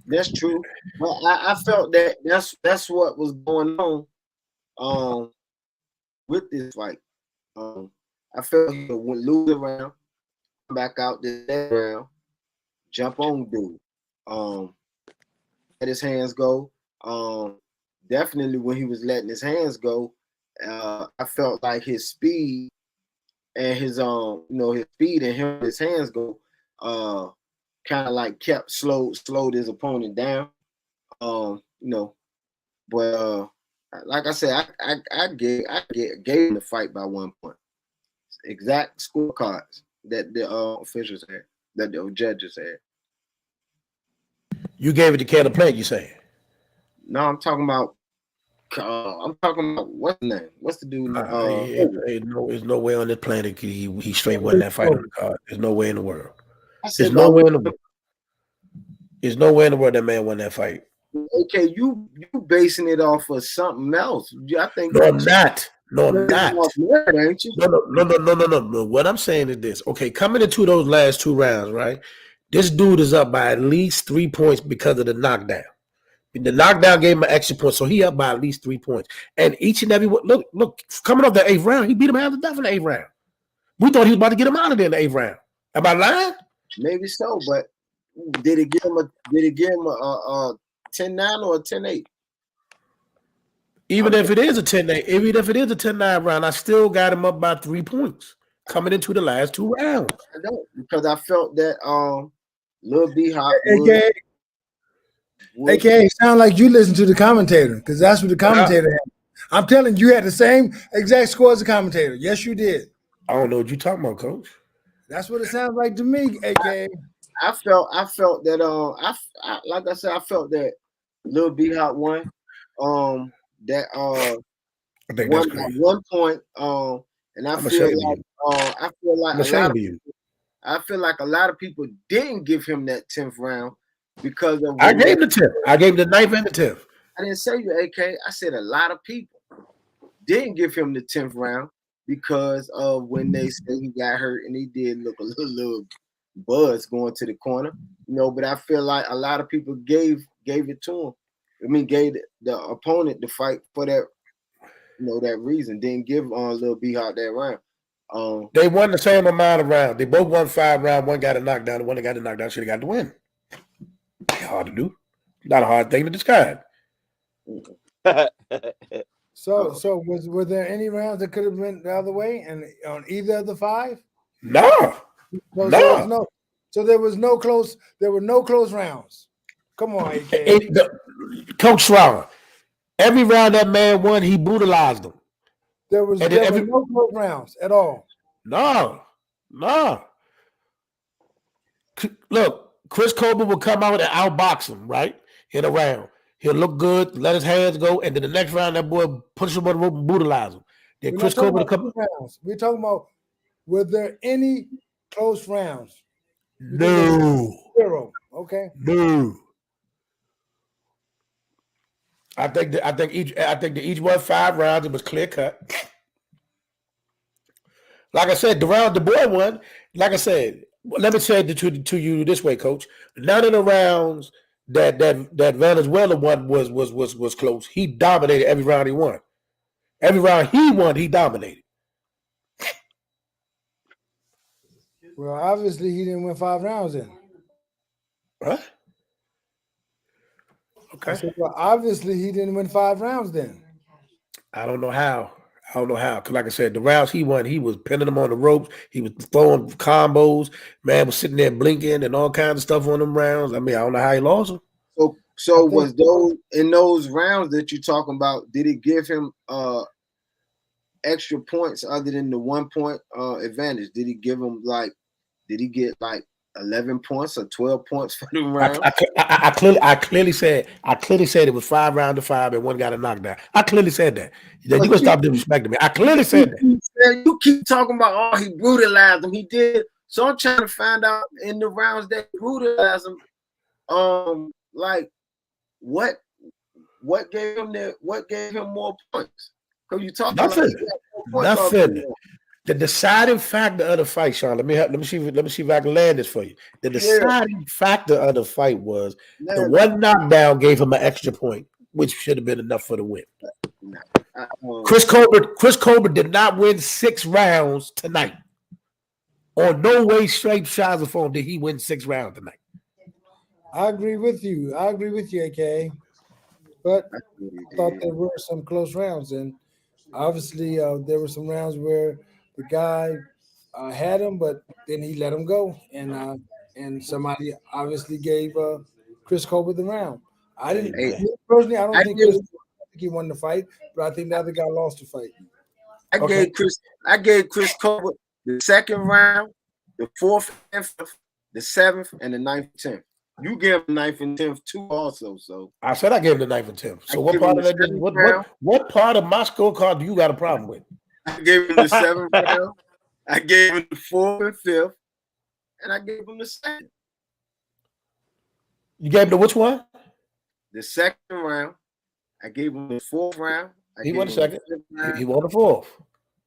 Speaker 4: That's true. Well, I felt that that's what was going on with this fight. I felt he would lose a round, come back out this round, jump on dude. Let his hands go. Definitely when he was letting his hands go, I felt like his speed and his his speed and his hands go kind of like kept slowed his opponent down. But like I said, I gave him the fight by 1 point. Exact scorecards that the officials had, that the judges had.
Speaker 1: You gave it to Canelo Alvarez, you saying?
Speaker 4: No, I'm talking about what's the name? What's the dude?
Speaker 1: There's no way on this planet he straight won that fight on the card. There's no way in the world. There's no way in the world. There's no way in the world that man won that fight.
Speaker 4: Okay, you basing it off of something else. I think
Speaker 1: no, I'm not. No, I'm not.
Speaker 4: Ain't you?
Speaker 1: No. What I'm saying is this. Okay, coming into those last two rounds, right? This dude is up by at least 3 points because of the knockdown. The knockdown gave him an extra point, so he up by at least 3 points. And each and every one, look, coming off the 8th round, he beat him out of death in the 8th round. We thought he was about to get him out of there in the 8th round. Am I lying?
Speaker 4: Maybe so, but did it give him a 10-9 or a 10-8?
Speaker 1: Even if it is a 10-9 round, I still got him up by 3 points coming into the last two rounds.
Speaker 4: I don't, because I felt that Lil B Hop
Speaker 3: AKA sound like you listen to the commentator, because that's what the commentator had. I'm telling you had the same exact score as the commentator. Yes, you did.
Speaker 1: I don't know what you're talking about, Coach.
Speaker 3: That's what it sounds like to me, AKA.
Speaker 4: I felt that like I said, I felt that Lil B Hop won. That
Speaker 1: I think
Speaker 4: won
Speaker 1: that's crazy.
Speaker 4: At 1 point. And I feel like a lot of people didn't give him that 10th round because of
Speaker 1: I gave him the 10th. I gave him the 9th and the 10th.
Speaker 4: I didn't say you, AK. I said a lot of people didn't give him the 10th round because of when they said he got hurt and he did look a little buzz going to the corner. But I feel like a lot of people gave it to him. I mean, gave the opponent the fight for that, that reason. Didn't give Lil B Hop that round.
Speaker 1: They won the same amount of rounds. They both won 5 rounds. One got a knockdown. The one that got a knockdown should have got the win. Hard to do. Not a hard thing to describe.
Speaker 3: So were there any rounds that could have went the other way and on either of the 5?
Speaker 1: No.
Speaker 3: So there was no close. There were no close rounds. Come on, AK.
Speaker 1: Coach Schreiber, every round that man won, he brutalized them.
Speaker 3: There were no close rounds at all.
Speaker 1: No. Look, Chris Colbert will come out and outbox him, right? In a round. He'll look good, let his hands go, and then the next round, that boy push him on the rope and brutalize him. Then Chris Colbert come.
Speaker 3: We're talking about, were there any close rounds?
Speaker 1: No.
Speaker 3: 0. Okay.
Speaker 1: No. I think each won 5 rounds. It was clear cut. Like I said, the boy won. Like I said, let me say it to you this way, Coach. None of the rounds that Venezuela won was close. He dominated every round he won. Every round he won, he dominated.
Speaker 3: Well, obviously he didn't win 5 rounds then.
Speaker 1: What? Okay.
Speaker 3: So, well, obviously he didn't win 5 rounds then.
Speaker 1: I don't know how. Because like I said, the rounds he won, he was pinning them on the ropes. He was throwing combos. Man was sitting there blinking and all kinds of stuff on them rounds. I mean, I don't know how he lost them.
Speaker 4: So was those in those rounds that you're talking about, did it give him extra points other than the 1 point advantage? Did he get 11 points or 12 points for the round?
Speaker 1: I clearly said it was 5 rounds to 5 and one got a knockdown. I clearly said that. You gonna stop disrespecting me. I clearly said that.
Speaker 4: You keep talking about he brutalized him. He did. So I'm trying to find out in the rounds that brutalized him, like what gave him more points? Because you talking
Speaker 1: nothing. The deciding factor of the fight, Sean. Let me see if I can land this for you. The deciding factor of the fight was the one knockdown gave him an extra point, which should have been enough for the win. Chris Colbert did not win 6 rounds tonight. On no way, shape, size, or form did he win 6 rounds tonight.
Speaker 3: I agree with you, AK. But I thought there were some close rounds, and obviously there were some rounds where the guy had him, but then he let him go, and somebody obviously gave Chris Colbert the round. I don't think he won the fight, but I think the other guy lost the fight.
Speaker 4: I gave Chris Colbert the 2nd round, the 4th and 5th, the 7th, and the 9th and 10th. You gave him 9th and 10th too, also. So
Speaker 1: I said I gave him the 9th and 10th. So what part of that? What part of my scorecard do you got a problem with?
Speaker 4: I gave him the 7th round. I gave him the 4th and 5th, and I gave him the 2nd.
Speaker 1: You gave him the which one?
Speaker 4: The 2nd round. I gave him the 4th round.
Speaker 1: He won the 2nd. He won the 4th.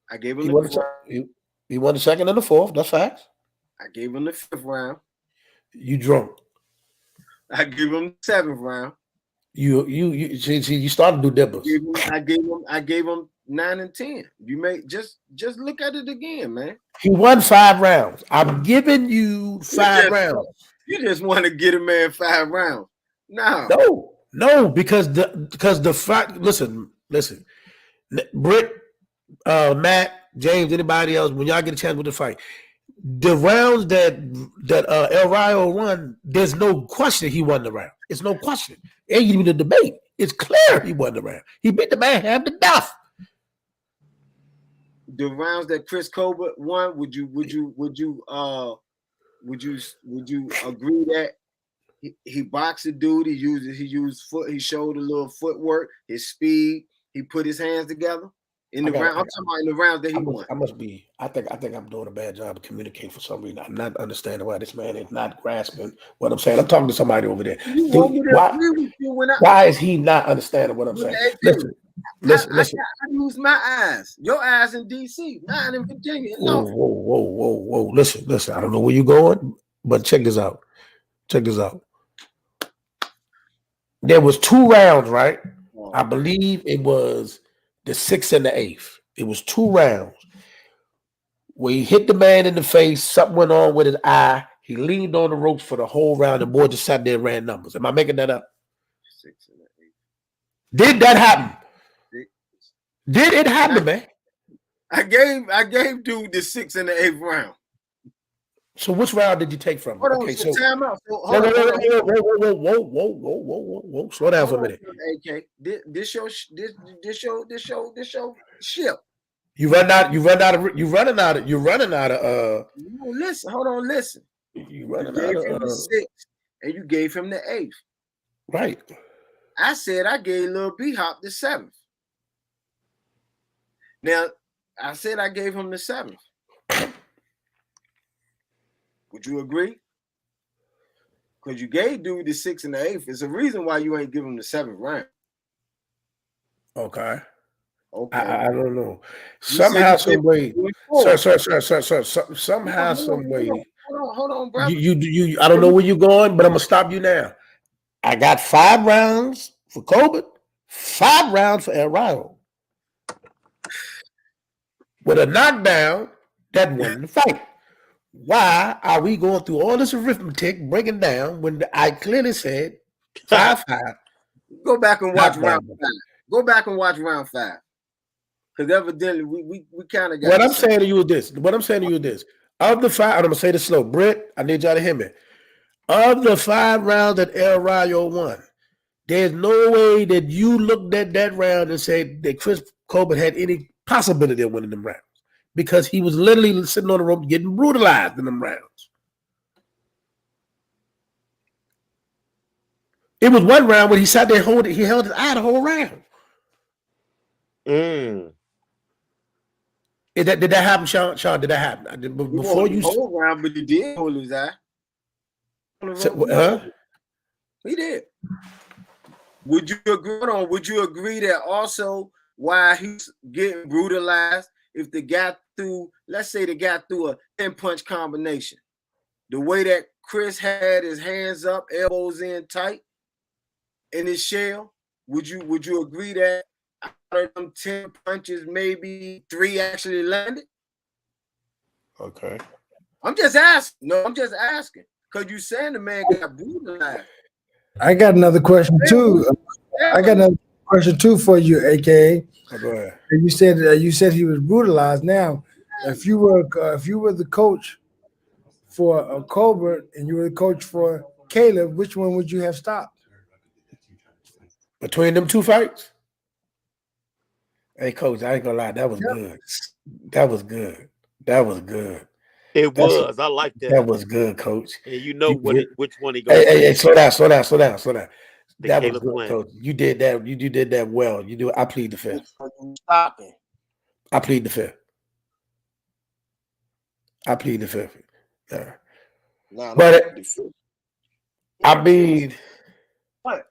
Speaker 4: I gave him the 4th.
Speaker 1: He won the 2nd and the 4th. That's facts.
Speaker 4: I gave him the 5th round.
Speaker 1: You drunk.
Speaker 4: I gave him the 7th round.
Speaker 1: You started to do dippers.
Speaker 4: I gave him 9 and 10. You may just look at it again, man.
Speaker 1: He won 5 rounds. I'm giving you 5 rounds.
Speaker 4: You just want to get a man 5 rounds.
Speaker 1: No, because the fact. Listen, Britt, Matt, James, anybody else, when y'all get a chance with the fight, the rounds that El Rayo won, there's no question he won the round. It's no question. Ain't even a debate. It's clear he won the round. He beat the man half to death.
Speaker 4: The rounds that Chris Colbert won, would you agree that he boxed a dude? He showed a little footwork, his speed. He put his hands together in the round. I'm talking about in the rounds that he won.
Speaker 1: I think I'm doing a bad job of communicating for some reason. I'm not understanding why this man is not grasping what I'm saying. I'm talking to somebody over there. Why is he not understanding what I'm saying? Listen.
Speaker 4: I use my eyes. Your eyes in DC, mine in Virginia.
Speaker 1: Whoa. Listen. I don't know where you're going, but check this out. There was 2 rounds, right? I believe it was the 6th and the 8th. It was 2 rounds where he hit the man in the face, something went on with his eye. He leaned on the ropes for the whole round. The boy just sat there and ran numbers. Am I making that up?
Speaker 4: 6 and 8.
Speaker 1: Did that happen? Did it happen, man?
Speaker 4: I gave dude the 6 and the 8th round.
Speaker 1: So which round did you take from him?
Speaker 4: Hold on,
Speaker 1: Okay,
Speaker 4: so time out.
Speaker 1: Whoa. Slow down for a minute.
Speaker 4: AK, this show ship.
Speaker 1: You're running out of.
Speaker 4: No, listen, hold on, listen.
Speaker 1: You running
Speaker 4: gave
Speaker 1: out
Speaker 4: him
Speaker 1: of.
Speaker 4: the 6th, and you gave him the 8th.
Speaker 1: Right.
Speaker 4: I said I gave Lil B Hop the 7th. Now I said I gave him the 7th. Would you agree? Because you gave dude the 6th and the 8th. It's a reason why you ain't give him the 7th round.
Speaker 1: Okay.
Speaker 4: Okay.
Speaker 1: I don't know. Somehow, some way, sir. Somehow, some way.
Speaker 4: Hold on, brother.
Speaker 1: You. I don't know where you're going, but I'm gonna stop you now. I got 5 rounds for Colbert, 5 rounds for El Rayo. With a knockdown that won the fight. Why are we going through all this arithmetic, breaking down when I clearly said 5-5?
Speaker 4: Go back and watch round 5. Go back and watch round 5. Because evidently we kind of got.
Speaker 1: What I'm saying to you is this. Of the 5, I'm gonna say this slow. Britt, I need y'all to hear me. Of the 5 rounds that El Rayo won, there's no way that you looked at that round and said that Chris Colbert had any possibility of winning them rounds. Because he was literally sitting on the rope getting brutalized in them rounds. It was one round where he sat there he held his eye the whole round.
Speaker 5: Mm.
Speaker 1: Did that happen, Sean? Did that happen? Before you
Speaker 4: whole round, but he did hold his eye. He did. Would you agree? Would you agree that also why he's getting brutalized? If the guy let's say the guy threw a 10-punch combination, the way that Chris had his hands up, elbows in tight, in his shell, would you agree that out of them 10 punches, maybe 3 actually landed?
Speaker 1: Okay.
Speaker 4: I'm just asking. No, I'm just asking. Because you saying the man got brutalized.
Speaker 3: I got another question too. For you, AKA.
Speaker 1: Oh, go ahead.
Speaker 3: You said he was brutalized. Now, if you were the coach for Colbert and you were the coach for Caleb, which one would you have stopped?
Speaker 1: Between them 2 fights? Hey, coach, I ain't gonna lie, that was good. That was good.
Speaker 5: It was. I like that.
Speaker 1: That was good, coach.
Speaker 5: And you know which one he goes.
Speaker 1: Hey, slow down. That was good,
Speaker 5: plan.
Speaker 1: coach. You did that. You did that well. I plead the 5th. I plead the 5th. Yeah.
Speaker 4: No,
Speaker 1: but I mean,
Speaker 4: what?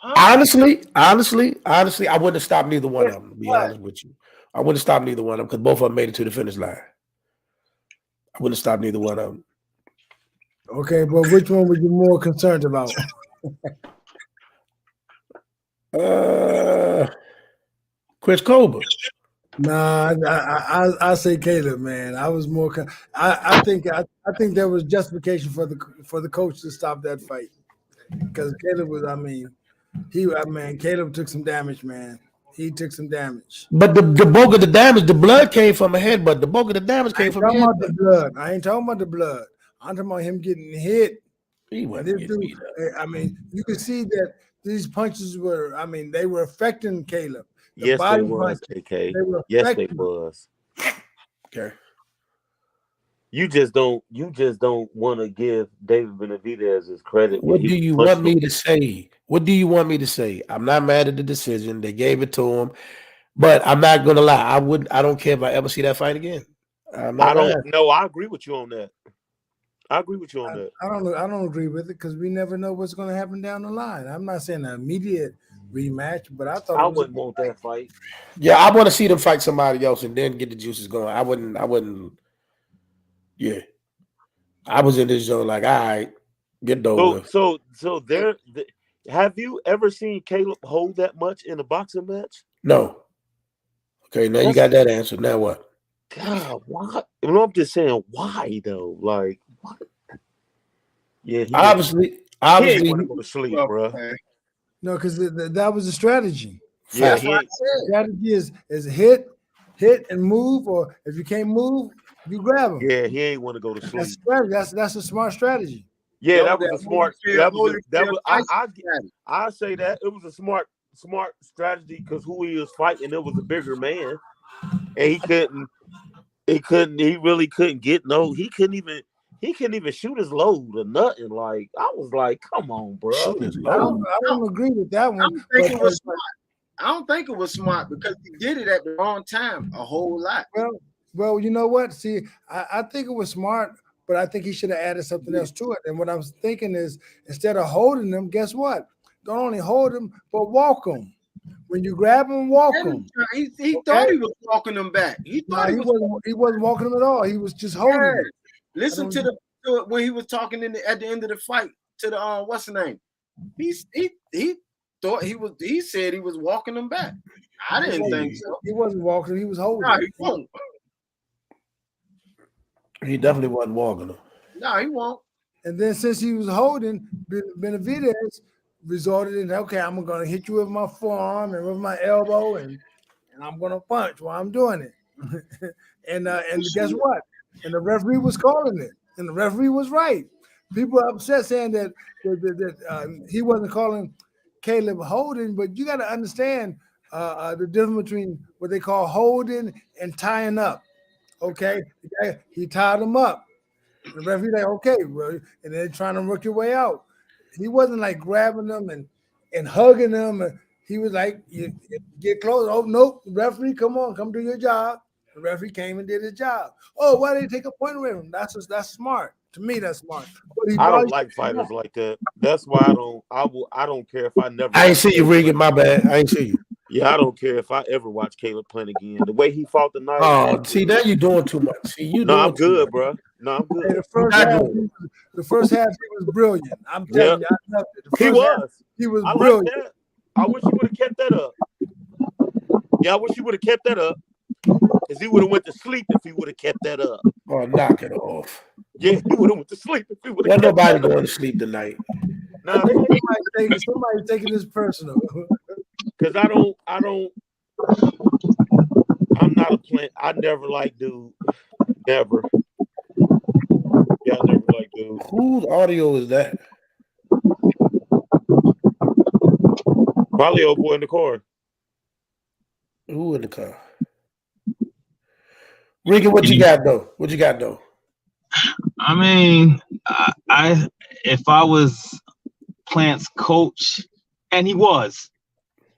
Speaker 1: Honestly, I wouldn't have stopped neither one of them. To be honest with you, I wouldn't have stopped neither one of them because both of them made it to the finish line. I wouldn't have stopped neither one of them.
Speaker 3: Okay, but which one were you more concerned about?
Speaker 1: Chris Colbert.
Speaker 3: Nah, I say Caleb, man. I was more. I think there was justification for the coach to stop that fight because Caleb was. Caleb took some damage, man. He took some damage.
Speaker 1: But the bulk of the damage, the blood came from a headbutt. The bulk of the damage came from a headbutt.
Speaker 3: The blood. I ain't talking about the blood. I'm talking about him getting hit.
Speaker 1: He wasn't getting beat up.
Speaker 3: You could see that these punches were. They were affecting Caleb.
Speaker 5: Yes, they was, JK. Yes, they was.
Speaker 1: Okay.
Speaker 5: You just don't want to give David Benevidez his credit.
Speaker 1: What do you want me to say? I'm not mad at the decision. They gave it to him, but I'm not gonna lie. I don't care if I ever see that fight again.
Speaker 5: I don't know. I agree with you on that. I
Speaker 3: don't agree with it because we never know what's going to happen down the line. I'm not saying an immediate rematch, but I thought
Speaker 5: I wouldn't want that fight.
Speaker 1: Yeah, I want to see them fight somebody else and then get the juices going. I wouldn't. Yeah, I was in this zone like, all right, get over.
Speaker 5: So there. Have you ever seen Caleb hold that much in a boxing match?
Speaker 1: No. Okay, now you got that answer. Now what?
Speaker 5: God, why? I'm just saying, why though? Like, what? Yeah,
Speaker 1: obviously,
Speaker 5: he ain't want to go to sleep, bro.
Speaker 3: No, because that was the strategy.
Speaker 5: Yeah,
Speaker 4: That's what I said.
Speaker 3: Strategy is hit and move, or if you can't move, you grab him.
Speaker 5: Yeah, he ain't want to go to sleep.
Speaker 3: That's strategy. That's a smart strategy.
Speaker 5: Yeah, that was a smart. I say that it was a smart strategy because who he was fighting, it was a bigger man, and he really couldn't get he couldn't even shoot his load or nothing. Like I was like, come on, bro.
Speaker 3: I don't agree with that one.
Speaker 4: I don't think it was smart. I don't think it was smart because he did it at the wrong time a whole lot.
Speaker 3: Well, you know what? See, I think it was smart, but I think he should have added something else to it. And what I'm thinking is, instead of holding them, guess what? Don't only hold them, but walk them. When you grab them, walk them.
Speaker 4: He thought he was walking them back. He
Speaker 3: wasn't walking them at all. He was just holding them.
Speaker 4: Listen to when he was talking at the end of the fight to the what's the name? He thought he said he was walking them back. I didn't think so.
Speaker 3: He wasn't walking. He was holding.
Speaker 4: No, he won't.
Speaker 1: He definitely wasn't walking them.
Speaker 4: No, he won't.
Speaker 3: And then since he was holding, Benevidez resorted in, okay, I'm going to hit you with my forearm and with my elbow, and I'm going to punch while I'm doing it. and guess what? And the referee was calling it, and the referee was right. People are upset saying that he wasn't calling Caleb holding, but you got to understand the difference between what they call holding and tying up. Okay, he tied him up. The referee like, okay, well, and then trying to work your way out. He wasn't like grabbing them and hugging them. And he was like, you get close. Oh, nope, referee, come do your job. The referee came and did his job. Oh, why did he take a point away from him? That's smart. To me, that's smart.
Speaker 5: I don't like fighters like that. That's why I don't care if I never.
Speaker 1: I ain't see you, Regan. My bad. I ain't see you.
Speaker 5: Yeah, I don't care if I ever watch Caleb Plant again. The way he fought tonight.
Speaker 1: Oh, see, now you're doing too much. See,
Speaker 5: I'm good, bro. No, I'm good.
Speaker 3: Hey, the first half, he was brilliant. I'm telling you, I loved it. He was brilliant.
Speaker 5: Like that. I wish he would have kept that up. Yeah, I wish he would have kept that up. Because he would have went to sleep if he would have kept that up.
Speaker 1: Oh, knock it off.
Speaker 5: Yeah, he would have went to sleep if he would have.
Speaker 1: Well, nobody going to sleep tonight.
Speaker 3: Nah, somebody's taking this personal.
Speaker 5: Because I'm not a plant. I never liked dude. Never. Yeah, I never liked dude.
Speaker 1: Whose audio is that?
Speaker 5: Probably old boy in the car.
Speaker 1: Who in the car? Regan, what you got though?
Speaker 7: I mean, I if I was Plant's coach, and he was,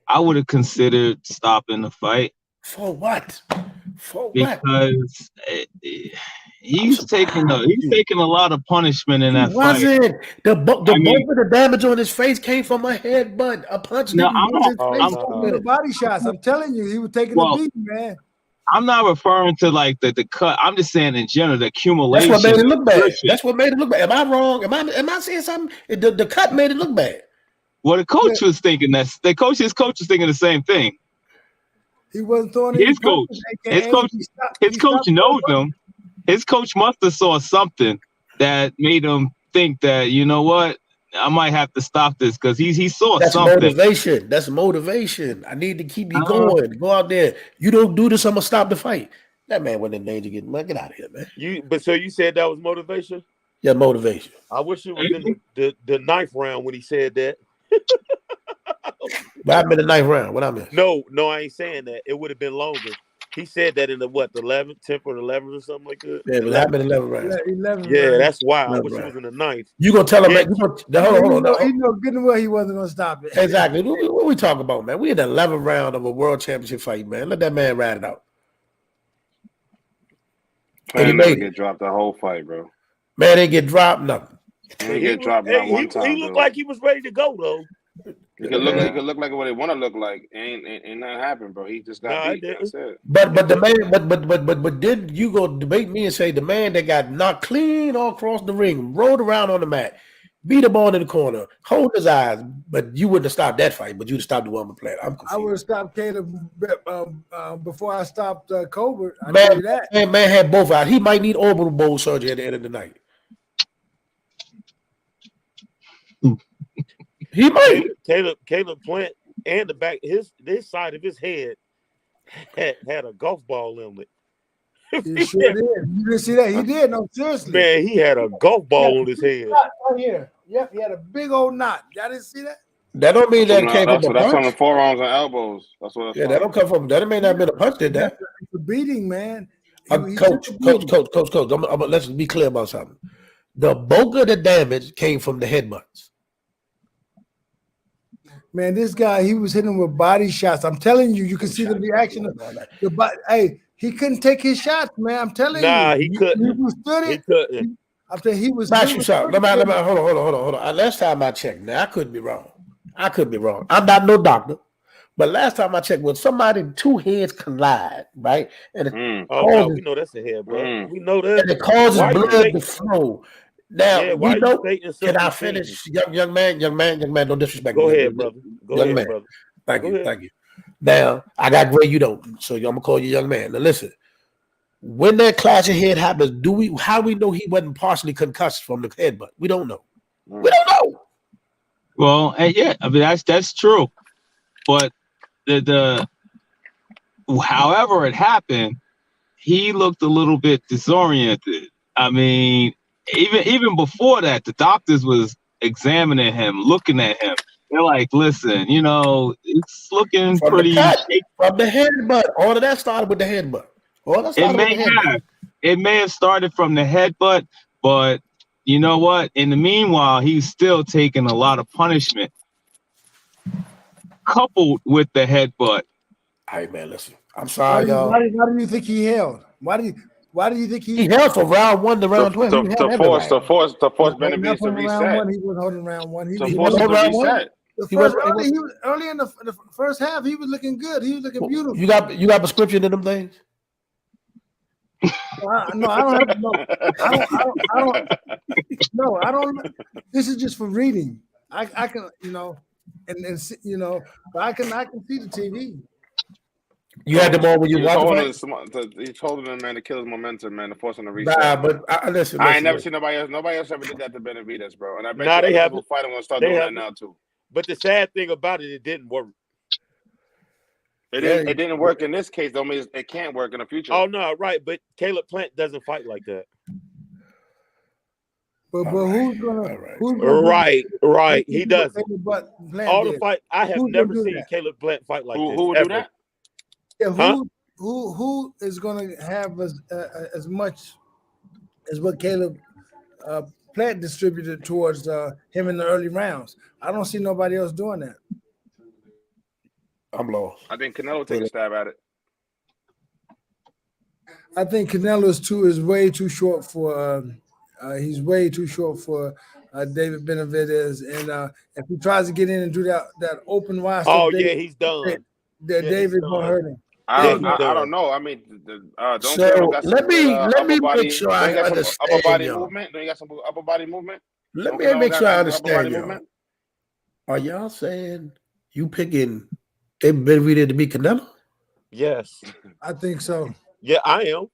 Speaker 7: I would have considered stopping the fight.
Speaker 1: For what?
Speaker 7: Because he's taking a lot of punishment in that fight.
Speaker 1: The bulk of the damage on his face came from a headbutt, a punch.
Speaker 3: No, I'm the body shots. I'm telling you, he was taking the beat, man.
Speaker 7: I'm not referring to like the cut. I'm just saying in general, the accumulation.
Speaker 1: That's what made it look bad. Am I wrong? Am I saying something? The cut made it look bad.
Speaker 7: Well, the coach was thinking his coach was thinking the same thing.
Speaker 3: He wasn't throwing
Speaker 7: his coach. His coach knows him. His coach must have saw something that made him think that, you know what, I might have to stop this because he saw something.
Speaker 1: That's motivation. I need to keep you going. Go out there. You don't do this, I'm gonna stop the fight. That man wasn't in danger getting get out of here, man.
Speaker 5: So you said that was motivation?
Speaker 1: Yeah, motivation.
Speaker 5: I wish it was in the ninth round when he said that.
Speaker 1: But I've been the ninth round. What I mean?
Speaker 5: No, I ain't saying that. It would have been longer. He said that in the 11th, 10th, or 11th or something like that.
Speaker 1: Yeah, but I've been 11 rounds.
Speaker 3: 11
Speaker 5: yeah,
Speaker 3: rounds.
Speaker 5: that's why I wish it was in the ninth.
Speaker 1: You gonna tell him? Hold on.
Speaker 3: He know good and well he wasn't gonna stop it.
Speaker 1: Exactly. What we talking about, man? We in the 11th round of a world championship fight, man. Let that man ride it out.
Speaker 6: And he never get dropped the whole fight, bro.
Speaker 1: Man, they get dropped nothing.
Speaker 6: He didn't get dropped not one time.
Speaker 5: He looked like he was ready to go though.
Speaker 6: He could look like what they want to look like. Ain't nothing happened, bro. He just got beat. That's it.
Speaker 1: But the man, but then you go debate me and say the man that got knocked clean all across the ring, rolled around on the mat. beat the ball in the corner, hold his eyes, but you wouldn't have stopped that fight, but you'd have stopped the one with Plant. I'm confused.
Speaker 3: I would have stopped Caleb before I stopped Colbert. I tell you that.
Speaker 1: Man had both out. He might need orbital bone surgery at the end of the night. He might.
Speaker 5: Caleb Plant and the back this side of his head had a golf ball in it.
Speaker 3: He sure did. You didn't see that? He did. No, seriously.
Speaker 5: Man, he had a golf ball on his head.
Speaker 3: Right here. Yep, he had a big old knot. Y'all didn't see that?
Speaker 1: That don't mean that came from a punch.
Speaker 6: That's on the forearms and elbows. That's what.
Speaker 1: That don't come from. That may not have been a punch. Did that?
Speaker 3: It's a beating, man.
Speaker 1: Coach. Let's be clear about something. The bulk of the damage came from the headbutts.
Speaker 3: Man, this guy, he was hitting with body shots. I'm telling you, you can see the reaction of the body. Hey, he couldn't take his shots, man. I'm telling you.
Speaker 5: Nah, he couldn't.
Speaker 3: He withstood it.
Speaker 5: He couldn't.
Speaker 3: I'm saying he was.
Speaker 1: Hold on. Last time I checked, now I could be wrong. I'm not no doctor, but last time I checked, when somebody two heads collide, right, and
Speaker 5: we know that's a head, bro. We know that,
Speaker 1: and it causes blood to flow. Now, can I finish, young man? Don't disrespect me.
Speaker 5: Go ahead, brother. Go ahead, brother.
Speaker 1: Thank you. Now, I got gray, you don't, so I'm gonna call you young man. Now, listen. When that clash of head happens, how do we know he wasn't partially concussed from the headbutt? We don't know. We don't know.
Speaker 7: Well, yeah, I mean that's true, but the however it happened, he looked a little bit disoriented. I mean, even before that, the doctors was examining him, looking at him. They're like, listen, it's looking
Speaker 1: from
Speaker 7: pretty
Speaker 1: shaky. From the headbutt. All of that started with the headbutt.
Speaker 7: It may have started from the headbutt, but you know what? In the meanwhile, he's still taking a lot of punishment coupled with the headbutt.
Speaker 1: Hey man, listen. I'm sorry, y'all.
Speaker 3: Why do you think he held? Why do you think he
Speaker 1: held from round 1 to round 12?
Speaker 6: To force Benevidez to reset.
Speaker 3: He was holding round 1.
Speaker 6: He was reset.
Speaker 3: Early in the first half, he was looking good. He was looking beautiful.
Speaker 1: You got prescription in them things?
Speaker 3: No, I don't have no. I don't. This is just for reading. I can but I can see the TV.
Speaker 1: You had them all when you watched
Speaker 6: He's holding him, man, to kill his momentum, man, to force him to reset.
Speaker 1: Nah, but listen.
Speaker 6: I ain't never seen nobody else. Nobody else ever did that to Benevidez, bro. And I bet
Speaker 5: they have
Speaker 6: fight him gonna start doing that now too.
Speaker 5: But the sad thing about it didn't work.
Speaker 6: It didn't work in this case. Don't mean it can't work in the future.
Speaker 5: Oh no, right? But Caleb Plant doesn't fight like that.
Speaker 3: But who's gonna?
Speaker 5: Right. He doesn't. All the fight. I have never seen Caleb Plant fight like this.
Speaker 6: Who would do that?
Speaker 3: Yeah, who is gonna have as much as what Caleb Plant distributed towards him in the early rounds? I don't see nobody else doing that.
Speaker 1: I'm lost.
Speaker 6: I think Canelo take a stab at it.
Speaker 3: I think Canelo is way too short for. He's way too short for David Benevidez, and if he tries to get in and do that open wide stuff,
Speaker 5: he's done.
Speaker 3: David gonna hurt him.
Speaker 6: I don't know. I mean,
Speaker 1: let me make sure I understand.
Speaker 6: Upper body movement. Don't you got some upper body movement?
Speaker 1: Let me make sure I understand y'all. Are y'all saying you picking David Benevidez to beat Canelo?
Speaker 5: Yes,
Speaker 3: I think so.
Speaker 5: Yeah, I am.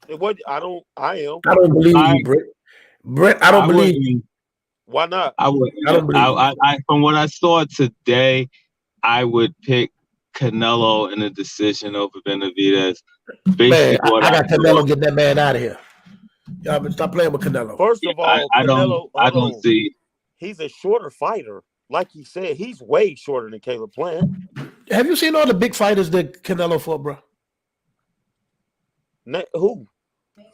Speaker 5: I am.
Speaker 1: I don't believe you, Brett. Brett, I don't believe you.
Speaker 5: Why not?
Speaker 7: I would. I from what I saw today, I would pick Canelo in a decision over Benevidez.
Speaker 1: Man, I got Canelo getting that man out of here. Y'all been stop playing with Canelo.
Speaker 5: First of all,
Speaker 7: I don't see.
Speaker 5: He's a shorter fighter. Like you said, he's way shorter than Caleb Plant.
Speaker 1: Have you seen all the big fighters that Canelo fought, bro?
Speaker 5: Who?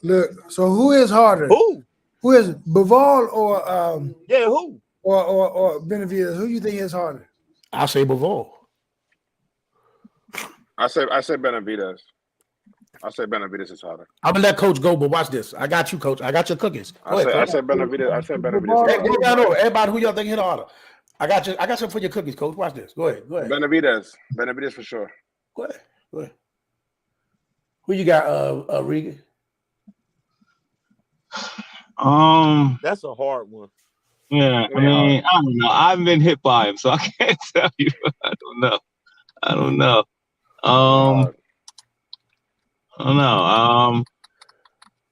Speaker 3: Look, so who is harder? Who is Bivol or
Speaker 5: who?
Speaker 3: Or Benevidez? Who you think is harder?
Speaker 1: I say Bivol.
Speaker 6: I say Benevidez. I say Benevidez is harder.
Speaker 1: I'm gonna let Coach go, but watch this. I got you, Coach. I got your cookies.
Speaker 6: I say Benevidez. I say Benevidez.
Speaker 1: Everybody, who y'all think hit harder? I got you. I got something for your cookies, Coach. Watch this. Go ahead.
Speaker 6: Benevidez for sure.
Speaker 1: Go ahead. Who you got, Regan?
Speaker 5: That's a hard one.
Speaker 7: Yeah, I mean, I don't know. I haven't been hit by him, so I can't tell you. I don't know. I don't know.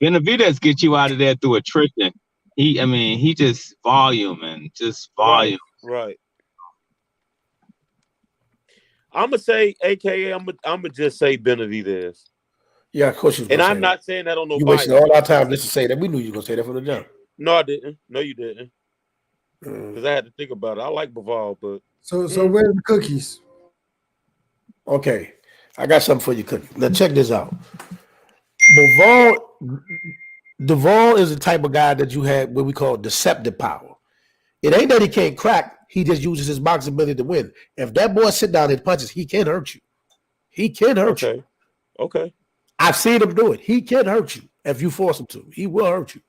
Speaker 7: Benevidez get you out of there through attrition. He just volume and just volume.
Speaker 5: Right. I'm gonna say, AKA, I'm gonna just say Benevidez.
Speaker 1: Yeah, of course you was
Speaker 5: and
Speaker 1: gonna
Speaker 5: I'm
Speaker 1: say
Speaker 5: not
Speaker 1: that.
Speaker 5: saying that on no
Speaker 1: You
Speaker 5: bias.
Speaker 1: wasted all our time just to say that. We knew you were gonna say that from the jump.
Speaker 5: No, I didn't. No, you didn't. Because I had to think about it. I like Bivol, but
Speaker 3: So where's the cookies?
Speaker 1: Okay, I got something for you, Cookie. Now check this out. Bivol is the type of guy that you had what we call deceptive power. It ain't that he can't crack. He just uses his boxing ability to win. If that boy sit down and punches, he can hurt you. He can hurt you.
Speaker 5: Okay.
Speaker 1: I've seen him do it. He can hurt you if you force him to. He will hurt you.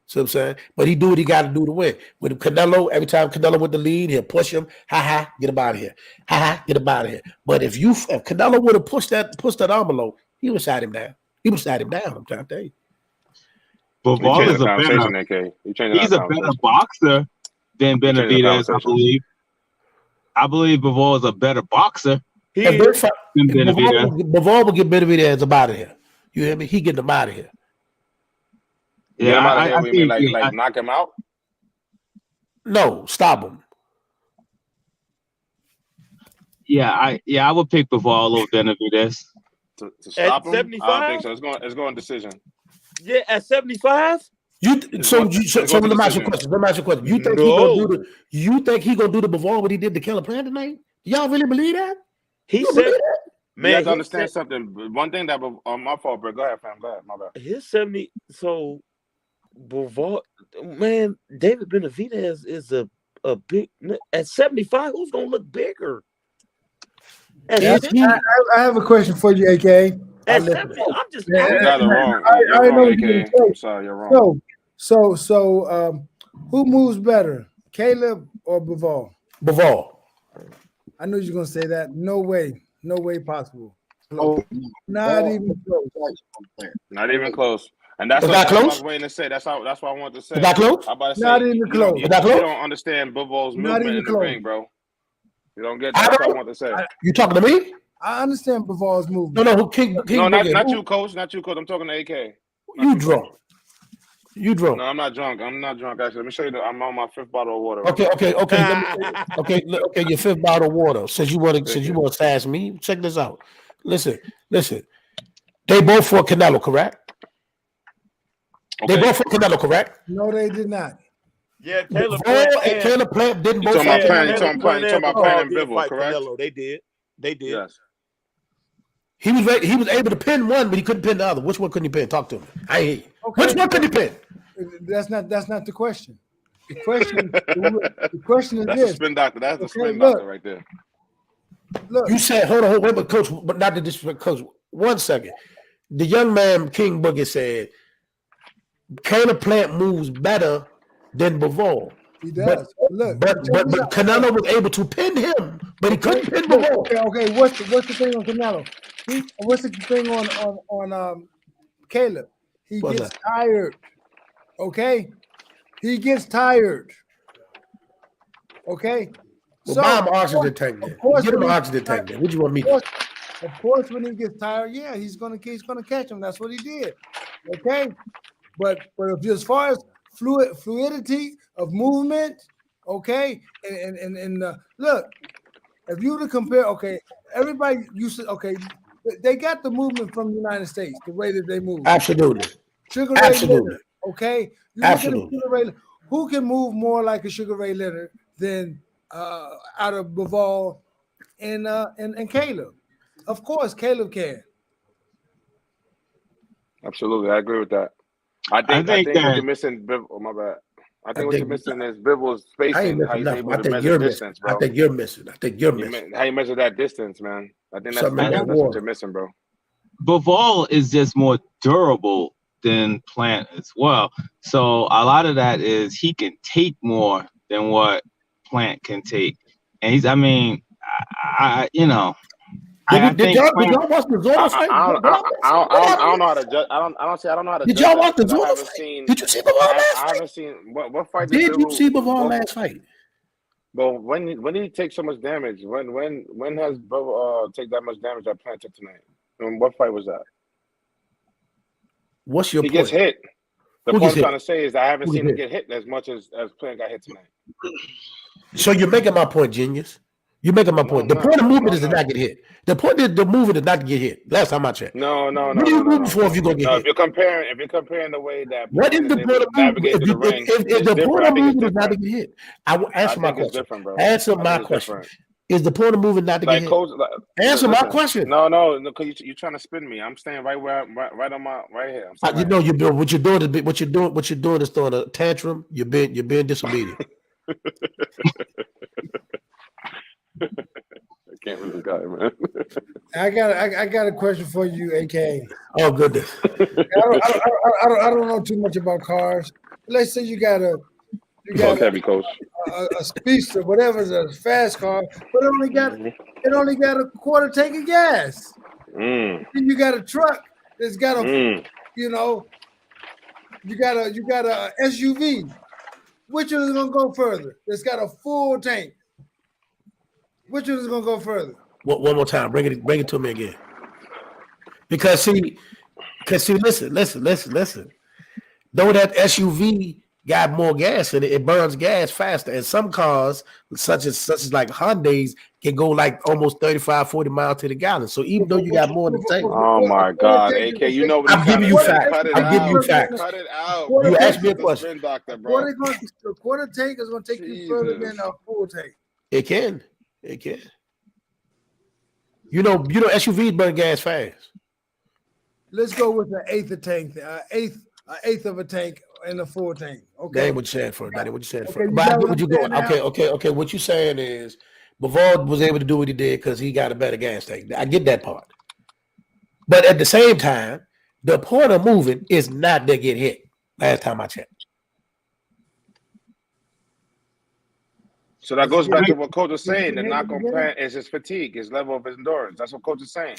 Speaker 1: See what I'm saying? But he do what he got to do to win. With Canelo, every time Canelo with the lead, he'll push him. Get him out of here. Get him out of here. But if Canelo would have pushed that envelope, he would side him down. I'm trying to tell you.
Speaker 7: Bivol is he's a better boxer than Benevidez, I believe. I believe Bivol is a better boxer than Benevidez.
Speaker 1: Bivol will get Benevidez out of here. You hear me? He getting him out of here.
Speaker 6: Yeah, I think like knock him out.
Speaker 1: No, stop him.
Speaker 7: Yeah, I would pick Bivol over Benevidez.
Speaker 6: To stop him? 75? I don't think so. It's going decision.
Speaker 5: Yeah, at 75?
Speaker 1: Let me ask you a question. You think he gonna do the Bivol what he did to Caleb Plant tonight? Y'all really believe that?
Speaker 5: He said,
Speaker 6: man, you have to understand something. One thing that my fault, bro. Go ahead, fam. Go ahead, my bad.
Speaker 5: His 70. So Bivol, man, David Benevidez is a big at 75. Who's gonna look bigger?
Speaker 3: I have a question for you, AK.
Speaker 5: At 70, I'm just.
Speaker 6: You're wrong. I'm sorry, you're wrong.
Speaker 3: So, who moves better, Caleb or Bivol?
Speaker 1: Bivol.
Speaker 3: I knew you were gonna say that. No way possible. Not even close.
Speaker 6: Not even close. And that's what I was waiting to say. That's what I wanted to say.
Speaker 1: Is that close?
Speaker 3: Not even close.
Speaker 6: You don't understand Bivol's movement in the ring, bro. You don't get that. That's what I want to say.
Speaker 1: You talking to me?
Speaker 3: I understand Bivol's movement.
Speaker 1: No,
Speaker 6: not you, coach. Not you, coach. I'm talking to AK.
Speaker 1: You drunk.
Speaker 6: No, I'm not drunk. Actually, let me show you. I'm on my 5th bottle of water.
Speaker 1: Okay. Your 5th bottle of water. Since you want to sass me, check this out. Listen. They both fought Canelo, correct?
Speaker 6: Okay.
Speaker 1: They both fought Canelo, correct?
Speaker 3: No, they did not.
Speaker 5: Yeah, Caleb
Speaker 1: Plant didn't both
Speaker 6: fight Canelo. You talking about Plant and Bivol, correct?
Speaker 5: Canelo. They did.
Speaker 6: Yes.
Speaker 1: He was able to pin one, but he couldn't pin the other. Which one couldn't he pin? Talk to me. I hate you. Okay. Which one could he pin?
Speaker 3: That's not the question. The question is
Speaker 6: that's
Speaker 3: this.
Speaker 6: The spin doctor. That's the spin doctor right there.
Speaker 3: Look.
Speaker 1: You said, hold on, wait, but coach, but not the disrespect, coach. 1 second. The young man, King Boogie, said Caleb Plant moves better than Bivol.
Speaker 3: He does.
Speaker 1: But Canelo was able to pin him, but he couldn't pin Bivol.
Speaker 3: Okay. What's the thing on Canelo? What's the thing on Caleb? He gets tired. Okay, he gets tired. Okay.
Speaker 1: Well, buy him an oxygen tank then. Get him an oxygen tank then. What do you want me to do?
Speaker 3: Of course, when he gets tired, yeah, he's gonna catch him. That's what he did. Okay, but if as far as fluidity of movement, okay, and look, if you were to compare, okay, everybody used to, okay, they got the movement from the United States, the way that they move.
Speaker 1: Absolutely.
Speaker 3: Sugar Ray
Speaker 1: Absolutely.
Speaker 3: Leonard, okay,
Speaker 1: Absolutely.
Speaker 3: Who can move more like a Sugar Ray Leonard than out of Bivol and Caleb? Of course, Caleb can.
Speaker 6: Absolutely, I agree with that. I think what you're missing, oh my bad. I think what you're missing is Bivol's spacing. How he's able to measure distance, bro.
Speaker 1: I think you're missing.
Speaker 6: How you measure that distance, man. I think that's what you're missing, bro.
Speaker 7: Bivol is just more durable than Plant as well. So a lot of that is he can take more than what Plant can take. And I
Speaker 1: Did y'all watch the Zona fight?
Speaker 6: I don't know how to judge. I don't know how to.
Speaker 1: Did y'all watch the Zona fight? Did you see Bivol last fight?
Speaker 6: I haven't seen what fight
Speaker 1: did you see Bivol last fight?
Speaker 6: But when did he take so much damage? When has Bivol take that much damage that Plant took tonight? And what fight was that?
Speaker 1: What's your point?
Speaker 6: He gets hit. The point I'm trying to say is I haven't seen him get hit as much as Plant got hit tonight. So
Speaker 1: you're making my point, genius. You're making my point. The point of movement is to not get hit. The point of the movement is not to get hit. Last time I checked.
Speaker 6: No.
Speaker 1: What are you moving for if you're gonna get hit?
Speaker 6: If you're comparing the way that
Speaker 1: what is the point of movement? If the point of movement is not to get hit, I will answer my question. Answer my question. Is the point of moving not to get hit? Answer my question.
Speaker 6: No, because you're trying to spin me. I'm staying right on my right here.
Speaker 1: What you're doing is throwing a tantrum. You're being disobedient.
Speaker 6: I can't with this guy, man.
Speaker 3: I got a question for you, AK.
Speaker 1: Oh goodness.
Speaker 3: I don't know too much about cars. Let's say you got a
Speaker 6: heavy coach.
Speaker 3: A speedster, whatever, a fast car, but it only got a quarter tank of gas. Then you got a truck that's got a you got a SUV. Which one is gonna go further? It's got a full tank. Which one is gonna go further?
Speaker 1: One more time. Bring it to me again. Because listen. Though that SUV got more gas in it, it burns gas faster. And some cars, such as like Hyundais, can go like almost 35, 40 miles to the gallon. So even though you got more in the tank.
Speaker 6: Oh my God, AK, you know what
Speaker 1: I'm giving you facts. I'm giving you facts.
Speaker 6: Cut it out.
Speaker 1: You asked me a question.
Speaker 3: The quarter tank is gonna take you further than a full tank.
Speaker 1: It can. You know, SUVs burn gas fast.
Speaker 3: Let's go with the eighth of a tank and a full tank. Okay.
Speaker 1: That ain't what you said for. But I get what you going. Okay. What you saying is Bivol was able to do what he did because he got a better gas tank. I get that part. But at the same time, the point of moving is not to get hit. Last time I checked.
Speaker 6: So that goes back to what Coach was saying. The knock on Plant is his fatigue, his level of endurance. That's what Coach is saying.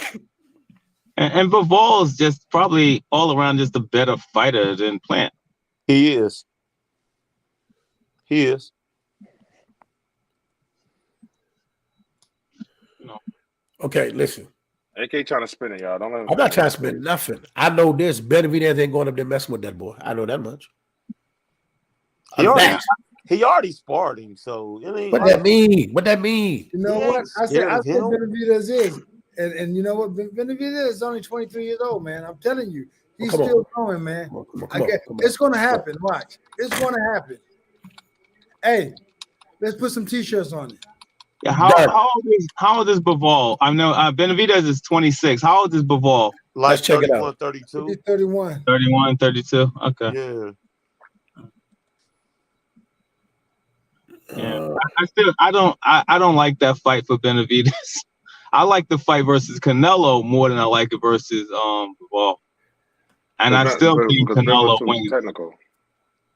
Speaker 7: And Bivol is just probably all around just a better fighter than Plant.
Speaker 5: He is.
Speaker 1: Okay, listen.
Speaker 6: AK trying to spin it, y'all. Don't let him.
Speaker 1: I'm not trying to spin nothing. I know this. Benevidez ain't going up there messing with that boy. I know that much.
Speaker 5: He already sparred him, so
Speaker 1: what that mean?
Speaker 3: You know what? I said Benevidez is. And you know what? Benevidez is only 23 years old, man. I'm telling you. He's still going, man. It's going to happen. Watch. It's going to happen. Hey, let's put some T-shirts on it.
Speaker 7: Yeah, how old is Bivol? I know Benevidez is 26. How old is Bivol?
Speaker 1: Let's check it out.
Speaker 5: 32.
Speaker 3: He's 31.
Speaker 7: 31, 32. Okay.
Speaker 5: Yeah.
Speaker 7: Yeah. I don't like that fight for Benevidez. I like the fight versus Canelo more than I like it versus Bivol. And I still think Canelo wins.
Speaker 6: Technical.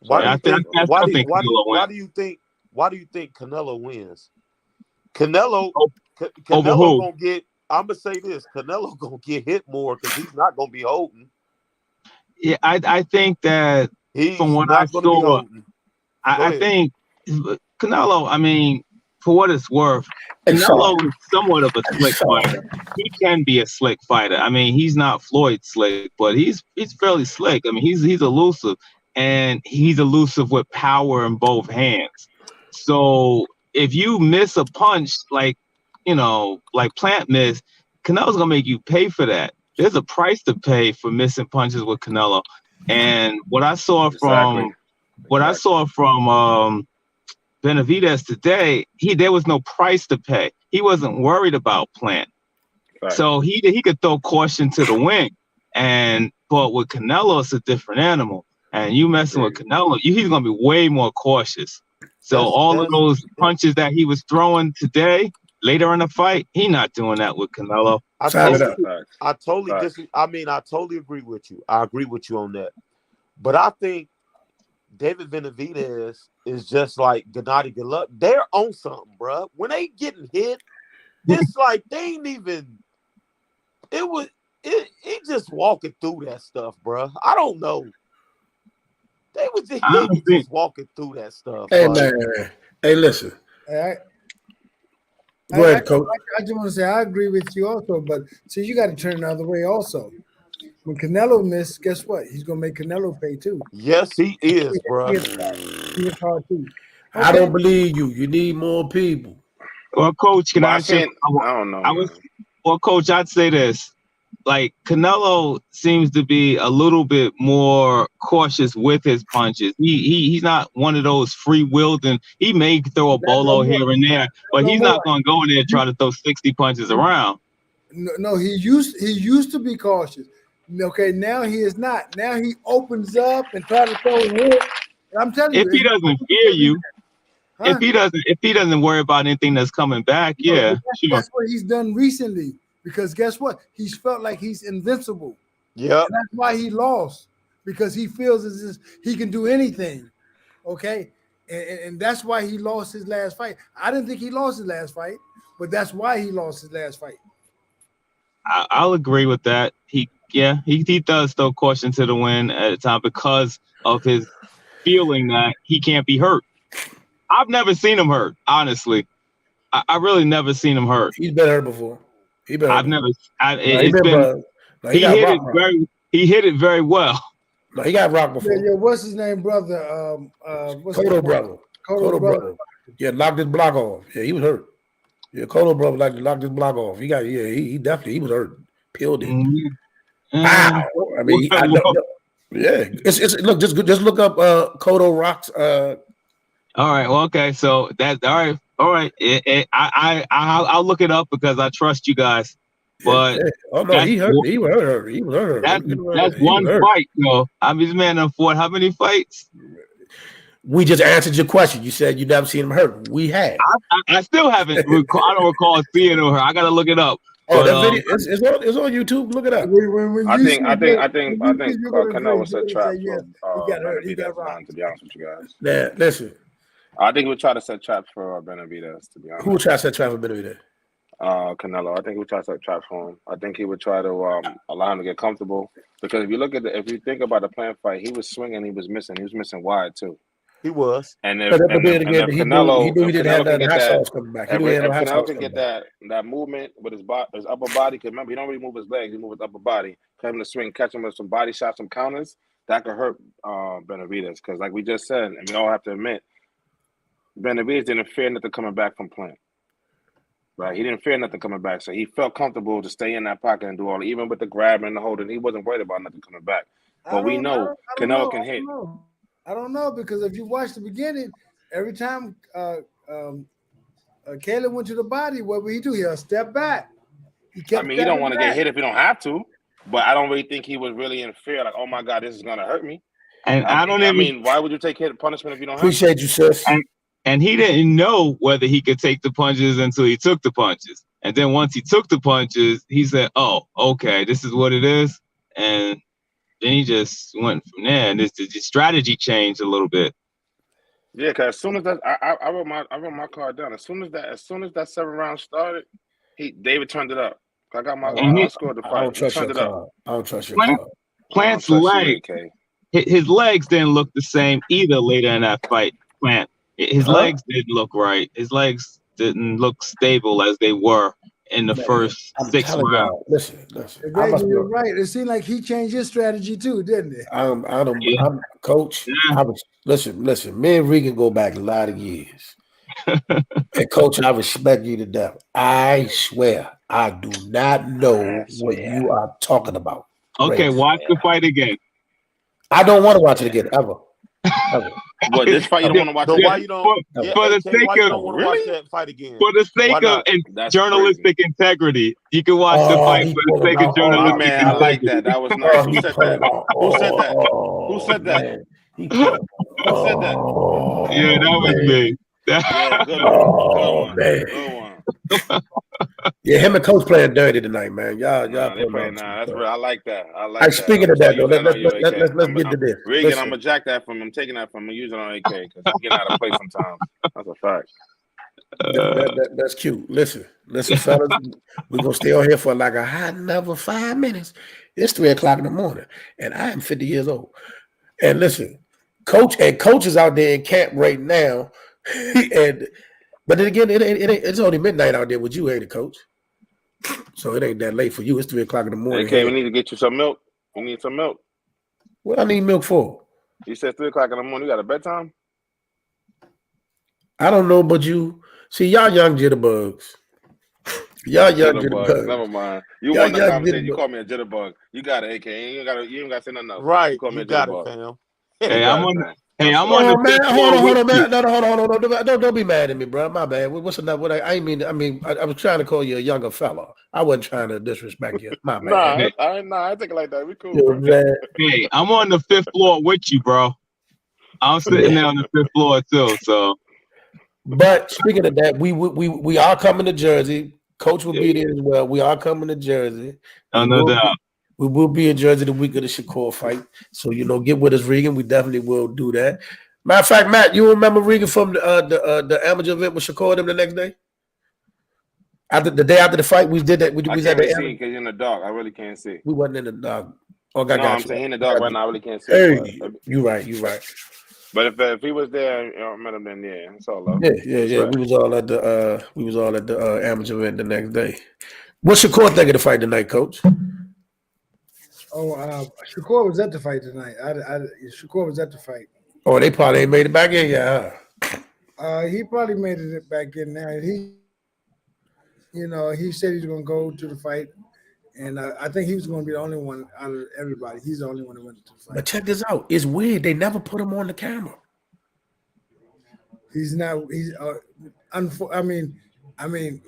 Speaker 5: Why do you think Canelo wins? Canelo gonna get. I'm gonna say this: Canelo gonna get hit more because he's not gonna be holding.
Speaker 7: Yeah, I think that from what I saw, I think Canelo. I mean, for what it's worth, Canelo is somewhat of a slick fighter. He can be a slick fighter. I mean, he's not Floyd slick, but he's fairly slick. I mean, he's elusive, and he's elusive with power in both hands. So if you miss a punch like Plant missed, Canelo's gonna make you pay for that. There's a price to pay for missing punches with Canelo. And what I saw from Benevidez today, there was no price to pay. He wasn't worried about Plant. Right. So he could throw caution to the wind. But with Canelo, it's a different animal. And you messing with Canelo, he's gonna be way more cautious. So all of those punches that he was throwing today, later in the fight, he not doing that with Canelo.
Speaker 5: I totally agree with you. I agree with you on that. But I think David Benevidez is just like Gennady Golovkin. They're on something, bro. When they getting hit, it's like they ain't even he just walking through that stuff, bro. I don't know. He was just walking through that stuff.
Speaker 1: Hey, man. Hey, listen. Go ahead, Coach.
Speaker 3: I just want to say I agree with you also, but see, you got to turn the other way also. When Canelo missed, guess what? He's gonna make Canelo pay too.
Speaker 5: Yes, he is, bro.
Speaker 3: He is hard too.
Speaker 1: Okay. I don't believe you. You need more people.
Speaker 7: Well, Coach, can I say?
Speaker 6: I don't know.
Speaker 7: Well, Coach, I'd say this. Like, Canelo seems to be a little bit more cautious with his punches. He's not one of those free-willed, and he may throw a bolo here and there, but he's not going to go in there and try to throw 60 punches around.
Speaker 3: No, he used to be cautious. Okay, now he is not. Now he opens up and tries to throw a hit. And I'm telling you,
Speaker 7: if he doesn't fear you, if he doesn't worry about anything that's coming back,
Speaker 3: that's what he's done recently. Because guess what? He's felt like he's invincible.
Speaker 5: Yeah,
Speaker 3: that's why he lost, because he feels as if he can do anything. Okay, and that's why he lost his last fight. I didn't think he lost his last fight, but that's why he lost his last fight.
Speaker 7: I'll agree with that. He does throw caution to the wind at a time because of his feeling that he can't be hurt. I've never seen him hurt, honestly. I really never seen him hurt.
Speaker 1: He's been hurt before. He hit
Speaker 7: it very well.
Speaker 1: No, he got rocked before.
Speaker 3: Yeah, what's his name, brother?
Speaker 1: Cotto brother. Yeah, knocked his block off. Yeah, he was hurt. Yeah, Cotto brother knocked his block off. He definitely was hurt. Peeled it. Wow. I mean, it's look, just look up Cotto rocks.
Speaker 7: All right. Well, okay. So that's all right. All right. I'll look it up because I trust you guys. But
Speaker 1: oh no, he hurt. He was hurt. He was hurt.
Speaker 7: That's one fight, though. I mean, this man done fought how many fights?
Speaker 1: We just answered your question. You said you never seen him hurt. We have.
Speaker 7: I still haven't. I don't recall seeing him hurt. I gotta look it up.
Speaker 1: Oh, that video it's on YouTube. Look it up.
Speaker 6: I think Canelo set trap.
Speaker 3: He got hurt. He got rocked.
Speaker 6: To be honest with you guys.
Speaker 1: Yeah, listen.
Speaker 6: I think we'll try to set traps for Benevidez, to be honest.
Speaker 1: Who would try to set traps for Benevidez?
Speaker 6: Canelo. I think he would try to set traps for him. I think he would try to allow him to get comfortable. Because if you think about the planned fight, he was swinging, he was missing wide too.
Speaker 5: He was.
Speaker 6: And if Canelo can get that movement with his upper body, because remember, he don't really move his legs, he moves his upper body. Cut him to swing, catch him with some body shots, some counters, that could hurt Benevidez. Because like we just said, and we all have to admit, Benevidez didn't fear nothing coming back from Plant. Right, he didn't fear nothing coming back, so he felt comfortable to stay in that pocket and do all. Even with the grabbing and the holding, he wasn't worried about nothing coming back. But we know Canelo can hit.
Speaker 3: I don't know, because if you watch the beginning, every time Caleb went to the body, what would he do? He'll step back.
Speaker 6: He don't want to get hit if he don't have to, but I don't really think he was really in fear. Like, oh my God, this is gonna hurt me.
Speaker 7: And
Speaker 6: why would you take hit punishment if you don't?
Speaker 1: Appreciate you, sis.
Speaker 7: And he didn't know whether he could take the punches until he took the punches. And then once he took the punches, he said, oh, okay, this is what it is. And then he just went from there. And the strategy changed a little bit.
Speaker 6: Yeah, because as soon as that, I wrote my card down. As soon as that 7th round started, David turned it up. I got my I scored the fight.
Speaker 1: I don't trust your card. I don't trust your card.
Speaker 7: Plant's leg, his legs didn't look the same either later in that fight. Plant. His legs didn't look right. His legs didn't look stable as they were in the first 6 rounds.
Speaker 1: Listen.
Speaker 3: You're right. It seemed like he changed his strategy too, didn't it?
Speaker 1: I'm Coach. Yeah. Listen. Me and Regan go back a lot of years. And Coach, I respect you to death. I swear, I do not know what you are talking about.
Speaker 7: Okay, watch the fight again.
Speaker 1: I don't want to watch it again ever.
Speaker 6: What, this fight you don't want to watch?
Speaker 5: Why you don't?
Speaker 7: For the sake of
Speaker 5: watch that fight again?
Speaker 7: For the sake of journalistic integrity, you can watch the fight for the sake of journalistic.
Speaker 6: Man, I like that. That was nice. Who said that? Who said that?
Speaker 7: Yeah, that was me.
Speaker 6: Yeah, good one. Good one.
Speaker 1: Yeah, him and Coach playing dirty tonight, man. Y'all
Speaker 6: playing now. That's real. I like that.
Speaker 1: Speaking of that, though, let's get to this.
Speaker 6: Regan, I'm gonna jack that from him. I'm taking that from him. I'm using it on AK because I'm getting out of play sometimes. That's a fact.
Speaker 1: That's cute. Listen, fellas, we're gonna stay on here for like a hot another 5 minutes. It's 3:00 in the morning, and I am 50 years old. And listen, coach is out there in camp right now, but then again, it's only midnight out there with you, ain't it, Coach? So it ain't that late for you. It's 3:00 in the morning.
Speaker 6: Okay, we need to get you some milk. We need some milk.
Speaker 1: What I need milk for?
Speaker 6: You said 3:00 in the morning. You got a bedtime?
Speaker 1: I don't know, but you see, y'all young jitterbugs. Y'all young jitterbugs.
Speaker 6: Never mind. You want the conversation? You call me a jitterbug. You got it, AK. You ain't got to say nothing else.
Speaker 5: Right.
Speaker 6: You call me a
Speaker 5: got
Speaker 6: jitterbug.
Speaker 5: It, fam.
Speaker 7: Hey, I'm on the fifth
Speaker 1: Hold
Speaker 7: floor.
Speaker 1: on, man. No, don't be mad at me, bro. My bad. What's enough? What I was trying to call you a younger fella. I wasn't trying to disrespect you. My bad.
Speaker 6: I think it like that. We cool.
Speaker 1: You know,
Speaker 7: hey, I'm on the 5th floor with you, bro. I'm sitting there on the 5th floor too. So,
Speaker 1: but speaking of that, we are coming to Jersey. Coach will be there as well. We are coming to Jersey.
Speaker 7: no doubt.
Speaker 1: We will be in Jersey the week of the Shakur fight. So, get with us, Regan. We definitely will do that. Matter of fact, Matt, you remember Regan from the amateur event with Shakur them the next day? The day after the fight, we did that.
Speaker 6: I can't really see because you're in the dark. I really can't see.
Speaker 1: We wasn't in the dark. Oh,
Speaker 6: I'm saying in the dark right now. I really can't see.
Speaker 1: Hey, you're right.
Speaker 6: But if he was there, I met him then. Yeah, it's all love.
Speaker 1: Yeah. We was all at the amateur event the next day. What's Shakur think of the fight tonight, Coach?
Speaker 3: Shakur was at the fight tonight. Shakur was at the fight.
Speaker 1: Oh, they probably ain't made it back in yet,
Speaker 3: huh? He probably made it back in there. He said he's going to go to the fight, and I think he was going to be the only one out of everybody. He's the only one that went to the fight.
Speaker 1: But check this out. It's weird. They never put him on the camera.
Speaker 3: He's not. I mean,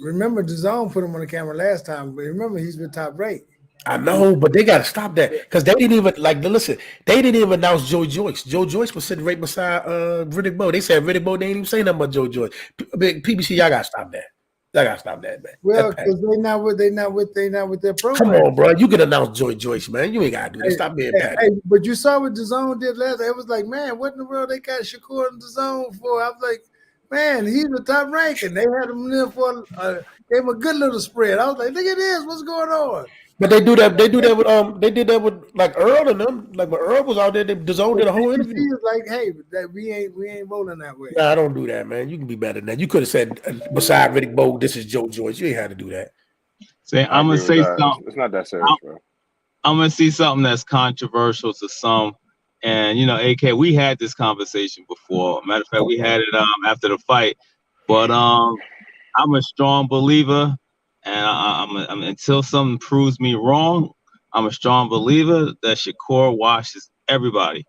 Speaker 3: remember Dazn put him on the camera last time, but remember he's been top rate.
Speaker 1: I know, but they got to stop that because they didn't even listen. They didn't even announce Joe Joyce. Joe Joyce was sitting right beside Riddick Bowe. They said Riddick Bowe. They didn't even say nothing about Joe Joyce. PBC, y'all got to stop that. Y'all got to stop that, man.
Speaker 3: Well, because they not with their program.
Speaker 1: Come on, bro. You can announce Joe Joyce, man. You ain't got to do that. Stop being bad.
Speaker 3: Hey, but you saw what Dazn did last time. It was like, man, what in the world they got Shakur and Dazn for? I was like, man, he's the top ranking. They had him there for gave him a good little spread. I was like, look at this. What's going on?
Speaker 1: But they do that. They did that with like Earl and them. Like when Earl was out there, Dazn did a whole interview.
Speaker 3: He was like, hey, we ain't rolling that way.
Speaker 1: Nah, I don't do that, man. You can be better than that. You could have said beside Riddick Bowe, this is Joe Joyce. You ain't had to do that.
Speaker 7: I'm gonna say something.
Speaker 6: It's not that serious, bro.
Speaker 7: I'm gonna see something that's controversial to some. And AK, we had this conversation before. Matter of fact, we had it after the fight. But I'm a strong believer, and I'm until something proves me wrong, I'm a strong believer that Shakur washes everybody,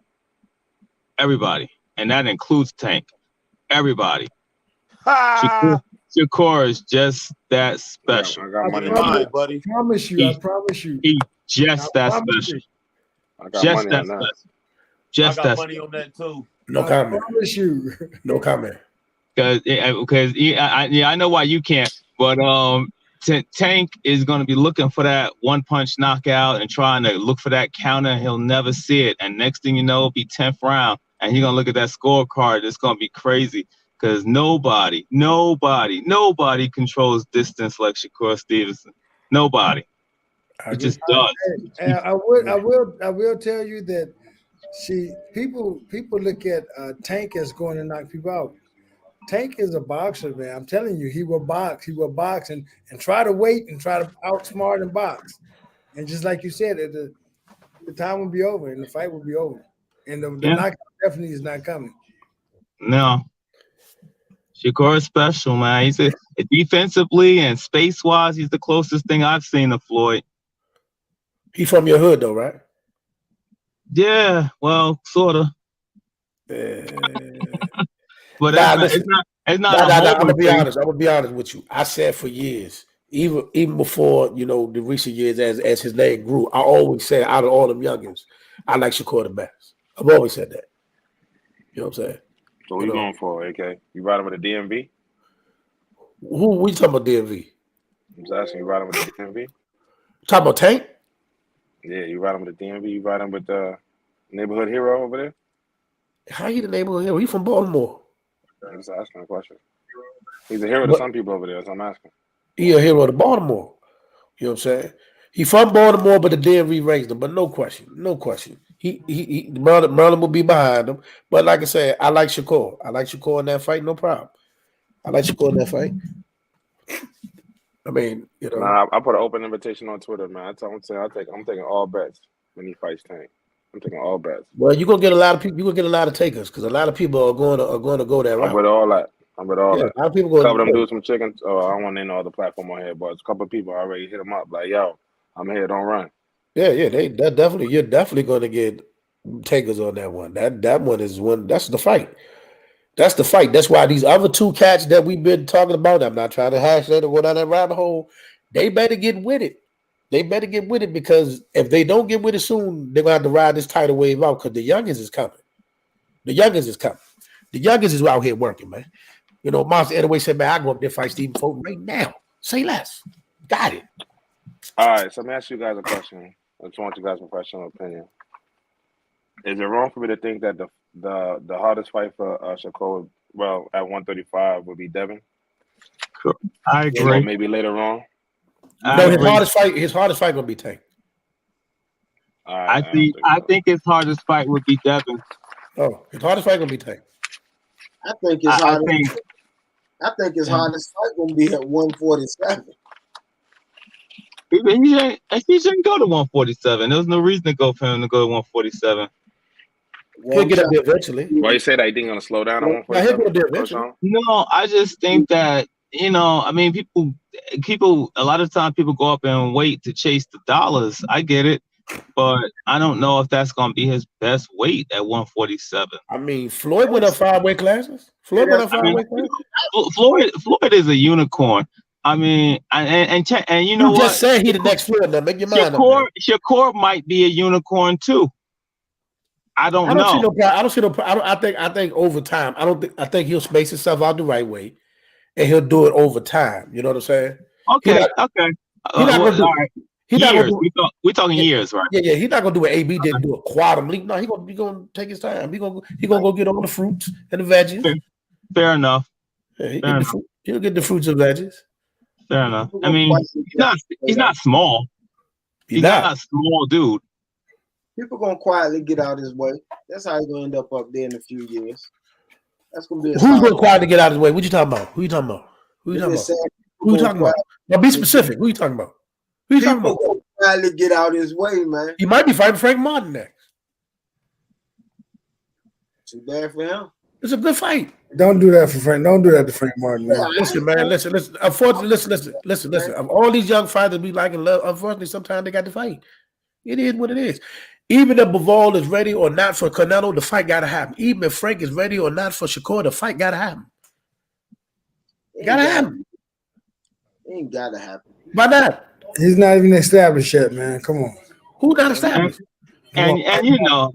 Speaker 7: and that includes Tank. Everybody. Shakur is just that special.
Speaker 6: I got money on that,
Speaker 5: buddy.
Speaker 3: I promise you.
Speaker 7: He's just that special.
Speaker 6: I got money on that.
Speaker 7: Just
Speaker 5: I got money on that too.
Speaker 1: No comment.
Speaker 3: I promise you.
Speaker 1: No comment.
Speaker 7: Because I know why you can't, but Tank is going to be looking for that one punch knockout and trying to look for that counter. He'll never see it, and next thing you know, it'll be 10th round, and he's gonna look at that scorecard. It's gonna be crazy because nobody controls distance like Shakur Stevenson. Nobody. It just does.
Speaker 3: And I will tell you that. See, people look at Tank as going to knock people out. Tank is a boxer, man. I'm telling you, he will box. He will box and try to wait and try to outsmart and box. And just like you said, the time will be over and the fight will be over. And the knockout definitely is not coming.
Speaker 7: No. Shakur is special, man. He's defensively and space-wise, he's the closest thing I've seen to Floyd.
Speaker 1: He from your hood, though, right?
Speaker 7: Yeah, well, sort of. But it's not. I'm gonna
Speaker 1: be honest. I'm gonna be honest with you. I said for years, even before the recent years, as his name grew, I always said out of all them youngins, I like Shakur the best. I've always said that. You know what I'm saying?
Speaker 6: So what you going for, AK? You riding with the DMV?
Speaker 1: Who we talking about DMV?
Speaker 6: I'm just asking, you riding with the DMV?
Speaker 1: Talking about Tank?
Speaker 6: Yeah, you riding with the DMV? You riding with the neighborhood hero over there?
Speaker 1: How you the neighborhood hero? He from Baltimore.
Speaker 6: I'm just asking a question. He's a hero to some people over there, so I'm asking.
Speaker 1: He a hero to Baltimore. You know what I'm saying? He from Baltimore, but the DMV raised him. But no question. Merlin will be behind him. But like I said, I like Shakur. I like Shakur in that fight, no problem. I like Shakur in that fight. I mean, you know.
Speaker 6: Nah, I put an open invitation on Twitter, man. I'm taking all bets when he fights Tank. I'm taking all bets.
Speaker 1: Well, you're gonna get a lot of people. You're gonna get a lot of takers because a lot of people are going to go that route.
Speaker 6: I'm with all that. A lot
Speaker 1: of people go.
Speaker 6: A couple of them do some chickens. Oh, I don't want to name all the platform on here, but a couple of people already hit them up like, "Yo, I'm here. Don't run."
Speaker 1: Yeah. You're definitely going to get takers on that one. That one is one. That's the fight. That's the fight. That's why these other two cats that we've been talking about. I'm not trying to hash that or go down that rabbit hole. They better get with it. Because if they don't get with it soon, they're gonna have to ride this tidal wave out because the youngest is coming. The youngest is out here working, man. You know, Monster anyway said, man, I go up there fight Stephen Fulton right now. Say less. Got it.
Speaker 6: All right, so let me ask you guys a question. I just want you guys' professional opinion. Is it wrong for me to think that the hardest fight for Shakur, well, at 135 would be Devin?
Speaker 7: I agree.
Speaker 6: Maybe later on.
Speaker 1: No, his hardest fight gonna be Tank.
Speaker 7: I think his hardest fight would be Devin.
Speaker 1: Oh, his hardest fight gonna be Tank.
Speaker 4: I think his hardest fight gonna be at 147.
Speaker 7: He shouldn't go to 147. There was no reason to go for him to go to 147.
Speaker 1: He'll get up there eventually.
Speaker 6: Why you say that? You think he's gonna slow down at 147?
Speaker 1: He'll get up there eventually.
Speaker 7: No, I just think that, you know, I mean, people, a lot of times people go up and wait to chase the dollars. I get it, but I don't know if that's going to be his best weight at 147.
Speaker 1: I mean, Floyd went up 5 weight classes. Floyd
Speaker 7: is a unicorn. I mean, and you know what?
Speaker 1: You just said he the next Floyd. Now make your mind up.
Speaker 7: Shakur might be a unicorn too. I don't know.
Speaker 1: I don't see no problem. I think over time. I think he'll space himself out the right way. And he'll do it over time. You know what I'm saying?
Speaker 7: Okay. We're talking
Speaker 1: years,
Speaker 7: years, right?
Speaker 1: Yeah. He's not gonna do what AB didn't do a quantum leap. No, he's gonna take his time. He's gonna go get all the fruits and the veggies.
Speaker 7: Fair enough.
Speaker 1: Yeah, he'll get the fruits and veggies.
Speaker 7: Fair enough. I mean, he's not small. He's not a small dude.
Speaker 4: People gonna quietly get out his way. That's how he's gonna end up there in a few years. That's gonna be
Speaker 1: who's gonna quietly get out of his way? What you talking about? Who you talking about? Now be specific. Who you talking about?
Speaker 4: Quietly get out his way, man.
Speaker 1: He might be fighting Frank Martin next.
Speaker 4: Too bad for him.
Speaker 1: It's a good fight.
Speaker 3: Don't do that for Frank. Don't do that to Frank Martin, man.
Speaker 1: Listen, man. Listen. Unfortunately, listen. Of all these young fighters we like and love, unfortunately, sometimes they got to fight. It is what it is. Even if Bivol is ready or not for Canelo, the fight got to happen. Even if Frank is ready or not for Shakur, the fight got to happen. Got to happen.
Speaker 4: It ain't got to happen.
Speaker 1: Why not?
Speaker 3: He's not even established yet, man. Come on.
Speaker 1: Who not established?
Speaker 7: And you know.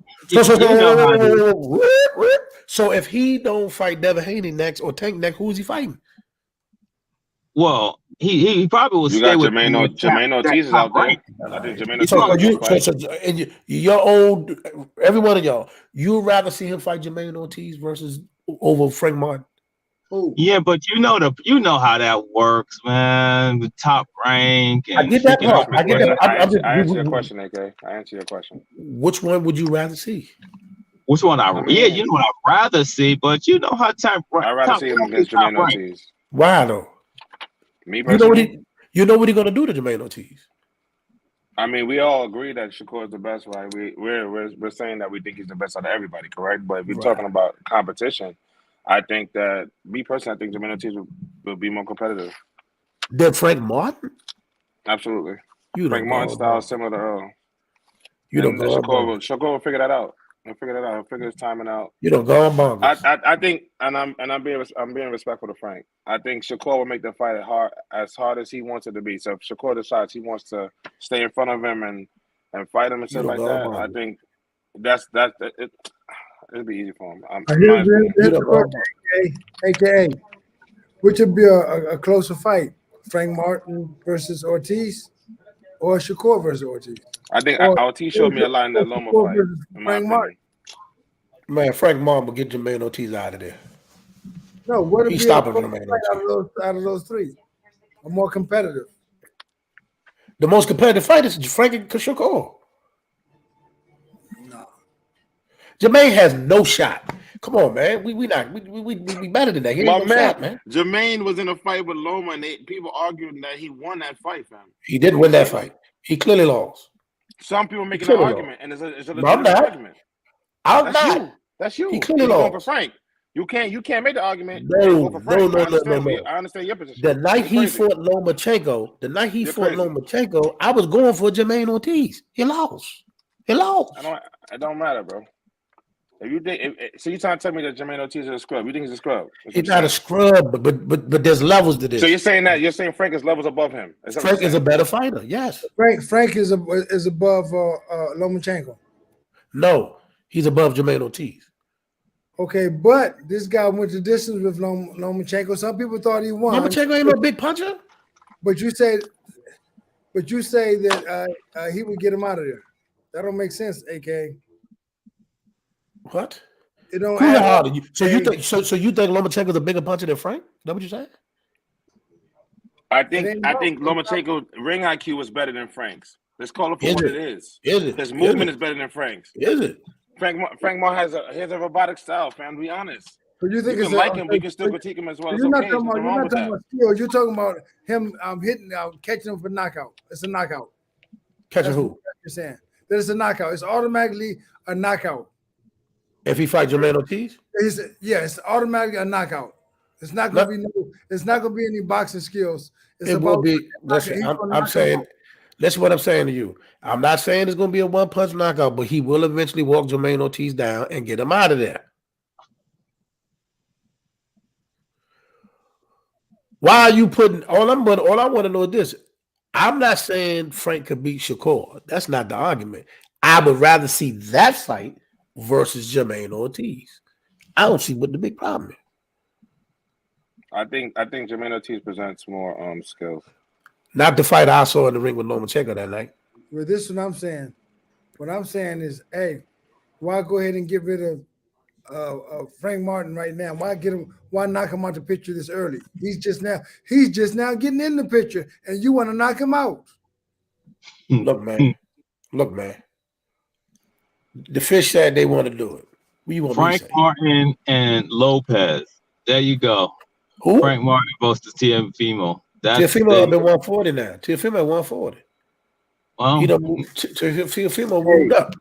Speaker 1: So if he don't fight Devin Haney next or Tank next, who is he fighting?
Speaker 7: Well, he probably will stay with
Speaker 6: Jermaine Ortiz is out there. I think Jermaine Ortiz.
Speaker 1: Your old, every one of y'all, you'd rather see him fight Jermaine Ortiz versus over Frank Martin.
Speaker 4: Ooh.
Speaker 7: Yeah, but you know how that works, man. The top rank. And
Speaker 1: I get that part. I get that.
Speaker 6: I answer your question, AK. I answer your question.
Speaker 1: Which one would you rather see?
Speaker 7: Which one? You know what I'd rather see, but you know how top.
Speaker 6: I'd rather see him against Jermaine Ortiz.
Speaker 1: Why though?
Speaker 6: Me personally,
Speaker 1: you know what he's gonna do to Jermaine Ortiz.
Speaker 6: I mean, we all agree that Shakur is the best, right? We're saying that we think he's the best out of everybody, correct? But if we're talking about competition, I think that me personally, I think Jermaine Ortiz will be more competitive.
Speaker 1: Than Frank Martin?
Speaker 6: Absolutely. Frank Martin's style is similar to Earl. Shakur will figure that out. He'll figure his timing out.
Speaker 1: You don't go on bonkers.
Speaker 6: I think, and I'm being respectful to Frank. I think Shakur will make the fight as hard as he wants it to be. So if Shakur decides he wants to stay in front of him and fight him and stuff like that, I think it'll be easy for him.
Speaker 3: AKA, which would be a closer fight? Frank Martin versus Ortiz, or Shakur versus Ortiz?
Speaker 6: I think Ortiz showed me a lot in that Loma fight.
Speaker 3: Frank Martin.
Speaker 1: Man, Frank Martin will get Jermaine Ortiz out of there.
Speaker 3: No, what would
Speaker 1: He's
Speaker 3: be
Speaker 1: stopping
Speaker 3: a
Speaker 1: Jermaine
Speaker 3: fight out of those three? A more competitive.
Speaker 1: The most competitive fight is Frank and Shakur.
Speaker 3: No.
Speaker 1: Jermaine has no shot. Come on, man. We better than that. He ain't no shot, man.
Speaker 6: Jermaine was in a fight with Loma, and people arguing that he won that fight, fam.
Speaker 1: He didn't win that fight. He clearly lost.
Speaker 6: Some people making an argument, and it's a legitimate argument.
Speaker 1: I'm not.
Speaker 6: You. That's you.
Speaker 1: He clearly
Speaker 6: You're going
Speaker 1: lost.
Speaker 6: for Frank. You can't make the argument.
Speaker 1: No.
Speaker 6: I understand your position.
Speaker 1: The night he fought Lomachenko, I was going for Jermaine Ortiz. He lost.
Speaker 6: It don't matter, bro. If you think so, you trying to tell me that Jermaine Ortiz is a scrub? You think he's a scrub?
Speaker 1: He's not a scrub, but there's levels to this.
Speaker 6: So you're saying Frank is levels above him?
Speaker 1: Frank is a better fighter. Yes.
Speaker 3: Frank is above Lomachenko.
Speaker 1: No, he's above Jermaine Ortiz.
Speaker 3: Okay, but this guy went the distance with Lomachenko. Some people thought he won.
Speaker 1: Lomachenko ain't no big puncher.
Speaker 3: But you say that he would get him out of there. That don't make sense, AK.
Speaker 1: What?
Speaker 3: It don't.
Speaker 1: So you think Lomachenko is a bigger puncher than Frank? Is that what you're saying?
Speaker 6: I think Lomachenko's ring IQ is better than Frank's. Let's call it for what it is.
Speaker 1: Is it?
Speaker 6: His movement is better than Frank's.
Speaker 1: Is it?
Speaker 6: Frank Moore has a robotic style, fam. Be honest.
Speaker 3: But you think
Speaker 6: you can like him, but you can still critique him as well.
Speaker 3: You're not talking about skills. You're talking about him catching him for knockout. It's a knockout.
Speaker 1: Catching who?
Speaker 3: You're saying that it's a knockout. It's automatically a knockout.
Speaker 1: If he fights Jermaine Ortiz?
Speaker 3: It's automatically a knockout. It's not gonna be any boxing skills.
Speaker 1: It will be. I'm saying that's what I'm saying to you. I'm not saying it's gonna be a one-punch knockout, but he will eventually walk Jermaine Ortiz down and get him out of there. Why are you putting all I want to know is this? I'm not saying Frank could beat Shakur. That's not the argument. I would rather see that fight versus Jermaine Ortiz. I don't see what the big problem is.
Speaker 6: I think Jermaine Ortiz presents more skills.
Speaker 1: Not the fight I saw in the ring with Lomachenko that night.
Speaker 3: Well, this is what I'm saying. What I'm saying is, hey, why go ahead and get rid of Frank Martin right now? Why knock him out the picture this early? He's just now getting in the picture, and you want to knock him out.
Speaker 1: Look, man. The fish said they want to do it. What you want
Speaker 7: Frank Martin and Lopez. There you go.
Speaker 1: Who?
Speaker 7: Frank Martin versus Teofimo.
Speaker 1: Teofimo have been 140 now. Teofimo at 140.
Speaker 7: Well,
Speaker 1: Teofimo moved up.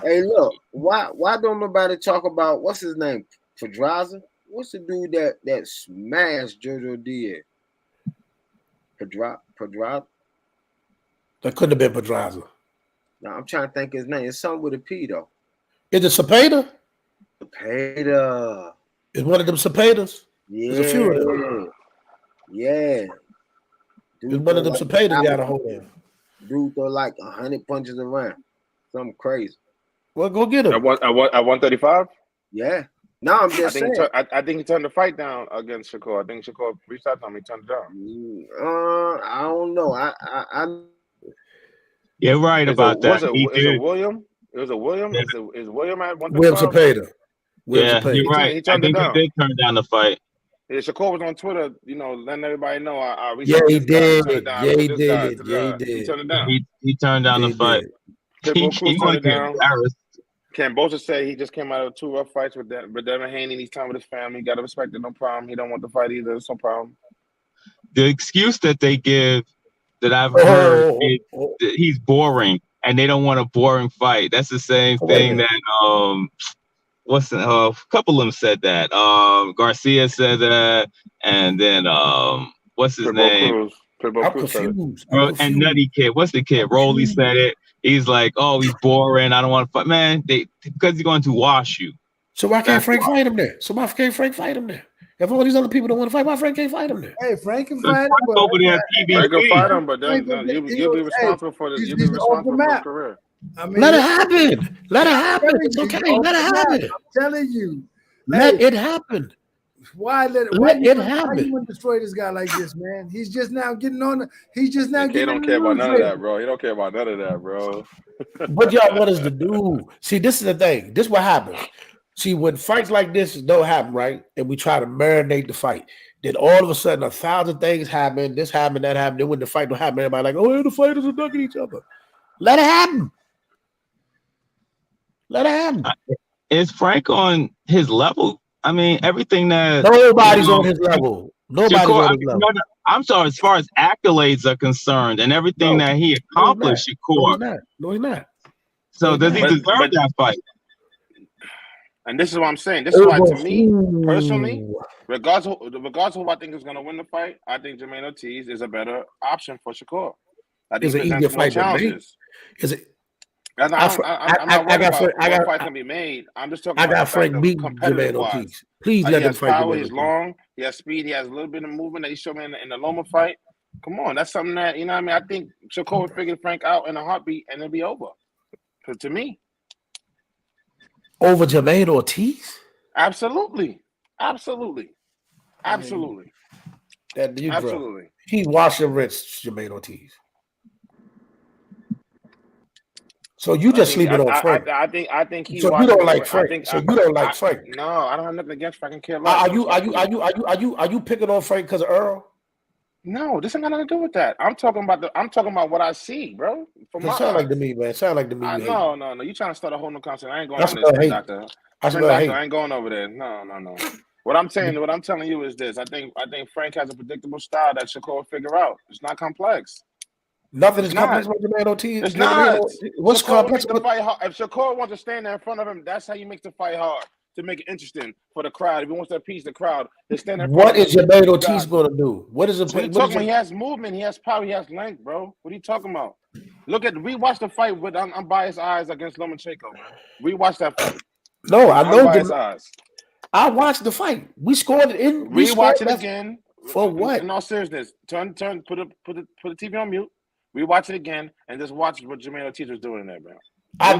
Speaker 4: Hey, look, why don't nobody talk about what's his name? Pedraza? What's the dude that smashed Jojo Diaz? Pedraza?
Speaker 1: That couldn't have been Pedraza.
Speaker 4: No, I'm trying to think his name. It's something with a P though.
Speaker 1: Is it Cepeda?
Speaker 4: Cepeda.
Speaker 1: It's one of them Cepedas.
Speaker 4: Yeah.
Speaker 1: There's a few of them.
Speaker 4: Yeah.
Speaker 1: It's one of them Cepedas got a hold of.
Speaker 4: Dude throw like 100 punches around. Something crazy.
Speaker 1: Well, go get him.
Speaker 6: At 135?
Speaker 4: Yeah. No, I'm just saying.
Speaker 6: I think he turned the fight down against Shakur. I think Shakur reached out to him. He turned it down.
Speaker 4: I don't know. I
Speaker 7: You're right about that.
Speaker 6: Is it William? It was a William? Is William at 135?
Speaker 1: William Cepeda.
Speaker 7: Yeah, you're right.
Speaker 6: He turned it down.
Speaker 7: They turned down the fight.
Speaker 6: Yeah, Shakur was on Twitter, letting everybody know.
Speaker 1: He did. He
Speaker 6: turned it down.
Speaker 7: He turned down the fight.
Speaker 6: He turned it down. Cambosa said he just came out of 2 rough fights with Devin Haney. He's time with his family. Got to respect it, no problem. He don't want the fight either. It's no problem.
Speaker 7: The excuse that they give that I've heard is that he's boring and they don't want a boring fight. That's the same thing that a couple of them said that. Garcia said that, and then what's his name?
Speaker 1: I'm confused.
Speaker 7: And Nutty Kid. What's the kid? Rolly said it. He's like, oh, he's boring. I don't want to fight. Man, because he's going to wash you.
Speaker 1: So why can't Frank fight him there? If all these other people don't want to fight, why Frank can't fight him there?
Speaker 3: Hey, Frank can fight him.
Speaker 6: Frank can fight him, but then you'll be responsible for this. You'll be responsible for his career.
Speaker 3: I mean,
Speaker 1: let it happen. It's okay. Let it happen.
Speaker 3: I'm telling you.
Speaker 1: Let it happen.
Speaker 3: Why let it happen? Why you want to destroy this guy like this, man? He's just now getting on. He
Speaker 6: don't care about none of that, bro. He don't care about none of that, bro.
Speaker 1: What y'all want us to do? See, this is the thing. This is what happens. See, when fights like this don't happen, right? And we try to marinate the fight, then all of a sudden 1,000 things happen. This happened, that happened. Then when the fight don't happen, everybody like, oh, the fighters are ducking each other. Let it happen. Let it happen.
Speaker 7: Is Frank on his level? I mean, everything that
Speaker 1: nobody's on his level. Nobody's
Speaker 7: Shakur,
Speaker 1: on his level.
Speaker 7: No, I'm sorry, as far as accolades are concerned and everything that he accomplished, Shakur.
Speaker 1: No, he's not.
Speaker 7: So does he deserve that fight?
Speaker 6: And this is what I'm saying. This is why, to me, personally, regardless of who I think is going to win the fight, I think Jermaine Ortiz is a better option for Shakur. I think he presents more challenges.
Speaker 1: Is it?
Speaker 6: I'm not worried about what fight can be made. I'm just talking about
Speaker 1: Frank beat Jermaine Ortiz. Please let him fight.
Speaker 6: Power, he's long, he has speed, he has a little bit of movement that he showed me in the Loma fight. Come on, that's something that, you know what I mean? I think Shakur would figure Frank out in a heartbeat and it'll be over. Because to me.
Speaker 1: Over Jermaine Ortiz?
Speaker 6: Absolutely.
Speaker 1: Absolutely. He washed and rinsed Jermaine Ortiz. So you just sleeping on Frank.
Speaker 6: I think he.
Speaker 1: So you don't like Frank. So you don't like Frank.
Speaker 6: No, I don't have nothing against Frank and care
Speaker 1: less. Are you picking on Frank because of Earl?
Speaker 6: No, this ain't got nothing to do with that. I'm talking about what I see, bro.
Speaker 1: Sound like to me, man. Sound like to me.
Speaker 6: No. You trying to start a whole new concept? I ain't going over this, doctor. I ain't going over there. No. What I'm telling you is this. I think Frank has a predictable style that Shakur will figure out. It's not complex.
Speaker 1: Nothing is complex with Jermaine Ortiz.
Speaker 6: It's not.
Speaker 1: What's complex?
Speaker 6: If Shakur wants to stand there in front of him, that's how you make the fight hard, to make it interesting for the crowd. If he wants to appease the crowd, they stand there.
Speaker 1: What is Jermaine Ortiz going to do? What is it?
Speaker 6: What are you talking about? He has movement, he has power, he has length, bro. What are you talking about? Rewatch the fight with unbiased eyes against Lomachenko, man. Rewatch that fight.
Speaker 1: No, I know. I watched the fight. We scored it in.
Speaker 6: Rewatch it again.
Speaker 1: For what?
Speaker 6: In all seriousness, turn. Put the TV on mute. Rewatch it again and just watch what Jermaine Ortiz was doing in there, bro.
Speaker 1: I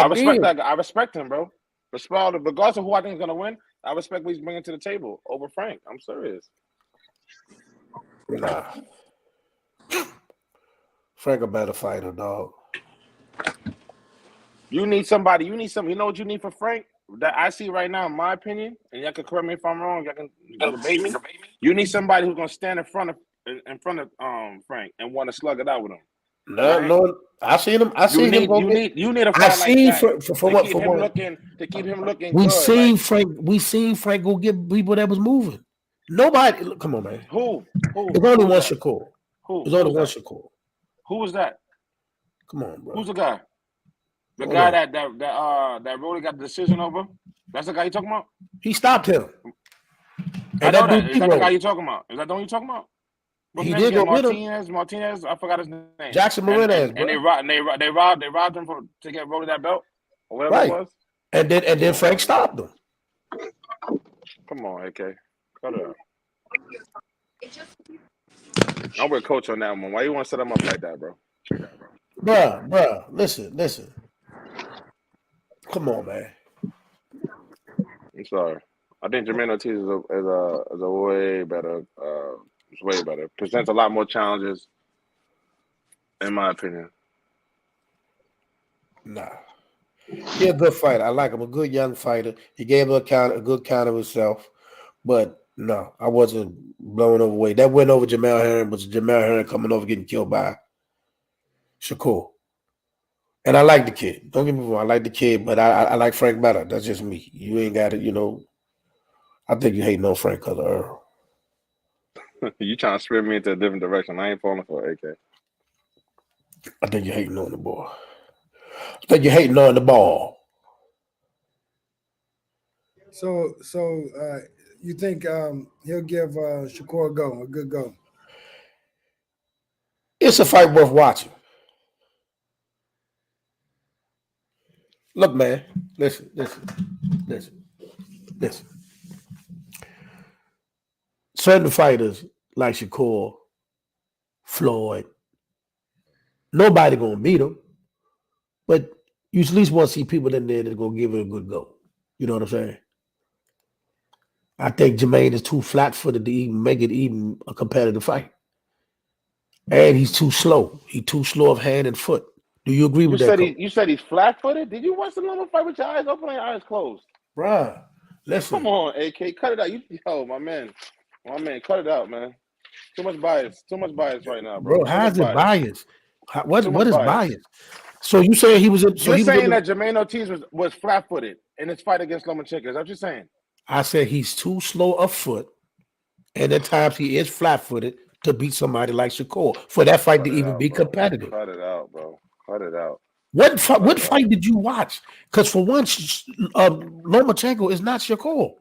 Speaker 1: respect
Speaker 6: that guy. I respect him, bro. Regardless of who I think is gonna win, I respect what he's bringing to the table over Frank. I'm serious.
Speaker 1: Nah. Frank a better fighter, dog.
Speaker 6: You need somebody. You know what you need for Frank? That I see right now, in my opinion, and y'all can correct me if I'm wrong. Y'all can debate me. You need somebody who's gonna stand in front of Frank and want to slug it out with him.
Speaker 1: No, I seen him. You
Speaker 6: need a fight like that. To keep him looking.
Speaker 1: We seen Frank go get people that was moving. Nobody. Come on, man.
Speaker 6: Who?
Speaker 1: There's only one Shakur. There's only one Shakur.
Speaker 6: Who was that?
Speaker 1: Come on, bro.
Speaker 6: Who's the guy? The guy that really got the decision over? That's the guy you talking about?
Speaker 1: He stopped him.
Speaker 6: And that is that the guy you talking about? Is that the one you talking about?
Speaker 1: He did go with him.
Speaker 6: Martinez, I forgot his name.
Speaker 1: Jackson Martinez,
Speaker 6: and they robbed him to get Rolly that belt or whatever it was.
Speaker 1: And then Frank stopped him.
Speaker 6: Come on, AK. Cut it out. I'm with Coach on that one. Why you want to set him up like that, bro?
Speaker 1: Bruh, listen. Come on, man.
Speaker 6: I'm sorry. I think Jermaine Ortiz is a way better. It's way better. Presents a lot more challenges, in my opinion.
Speaker 1: Nah. He's a good fighter. I like him. A good young fighter. He gave a good count of himself. But no, I wasn't blown away. That win over Jamel Herring was Jamel Herring coming over getting killed by Shakur. And I like the kid. Don't get me wrong. I like the kid, but I like Frank better. That's just me. You ain't got it, I think you hating on Frank because of Earl.
Speaker 6: You trying to spin me into a different direction. I ain't falling for AK.
Speaker 1: I think you're hating on the boy. I think you're hating on the ball.
Speaker 3: So you think he'll give Shakur a good go?
Speaker 1: It's a fight worth watching. Look, man, listen. Certain fighters like Shakur, Floyd, nobody gonna beat them, but you at least want to see people in there that's gonna give it a good go. You know what I'm saying? I think Jermaine is too flat-footed to even make it even a competitive fight, and he's too slow. He's too slow of hand and foot. Do you agree with that?
Speaker 6: You said he's flat-footed? Did you watch the Loma fight with your eyes open or your eyes closed?
Speaker 1: Bruh, listen.
Speaker 6: Come on, AK, cut it out. My man, cut it out, man. Too much bias right now, bro.
Speaker 1: How is it bias? What is bias? So you saying he was in?
Speaker 6: You're saying that Jermaine Ortiz was flat-footed in his fight against Lomachenko. Is that what you're saying?
Speaker 1: I said he's too slow of foot, and at times he is flat-footed to beat somebody like Shakur for that fight to even be competitive.
Speaker 6: Cut it out, bro. Cut it out.
Speaker 1: What fight did you watch? Because for once, Lomachenko is not Shakur.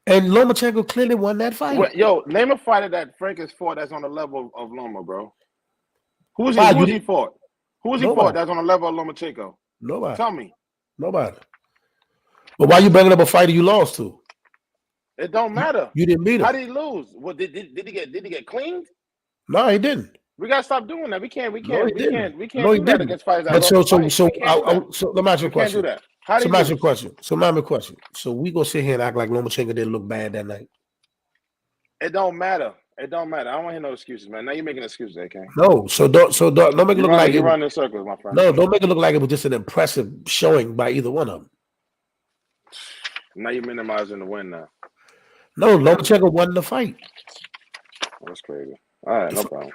Speaker 1: And Lomachenko clearly won that fight.
Speaker 6: Well, name a fighter that Frank has fought that's on the level of Loma, bro. Who has he fought? Who has he fought that's on the level of Lomachenko?
Speaker 1: Nobody.
Speaker 6: Tell me.
Speaker 1: Nobody. But why you bringing up a fighter you lost to?
Speaker 6: It don't matter.
Speaker 1: You didn't beat him.
Speaker 6: How did he lose? Well, did he get cleaned?
Speaker 1: No, he didn't.
Speaker 6: We gotta stop doing that. We can't do that against fighters.
Speaker 1: So let me ask you a question.
Speaker 6: Do that. How
Speaker 1: so let me ask you a question. So let me question. So we gonna sit here and act like Lomachenko didn't look bad that night?
Speaker 6: It don't matter. It don't matter. I don't want to hear no excuses, man. Now you're making excuses, AK.
Speaker 1: No, don't make it look like
Speaker 6: you're running in circles, my friend.
Speaker 1: No, don't make it look like it was just an impressive showing by either one of them.
Speaker 6: Now you're minimizing the win now.
Speaker 1: No, Lomachenko won the fight.
Speaker 6: That's crazy. All right, no problem.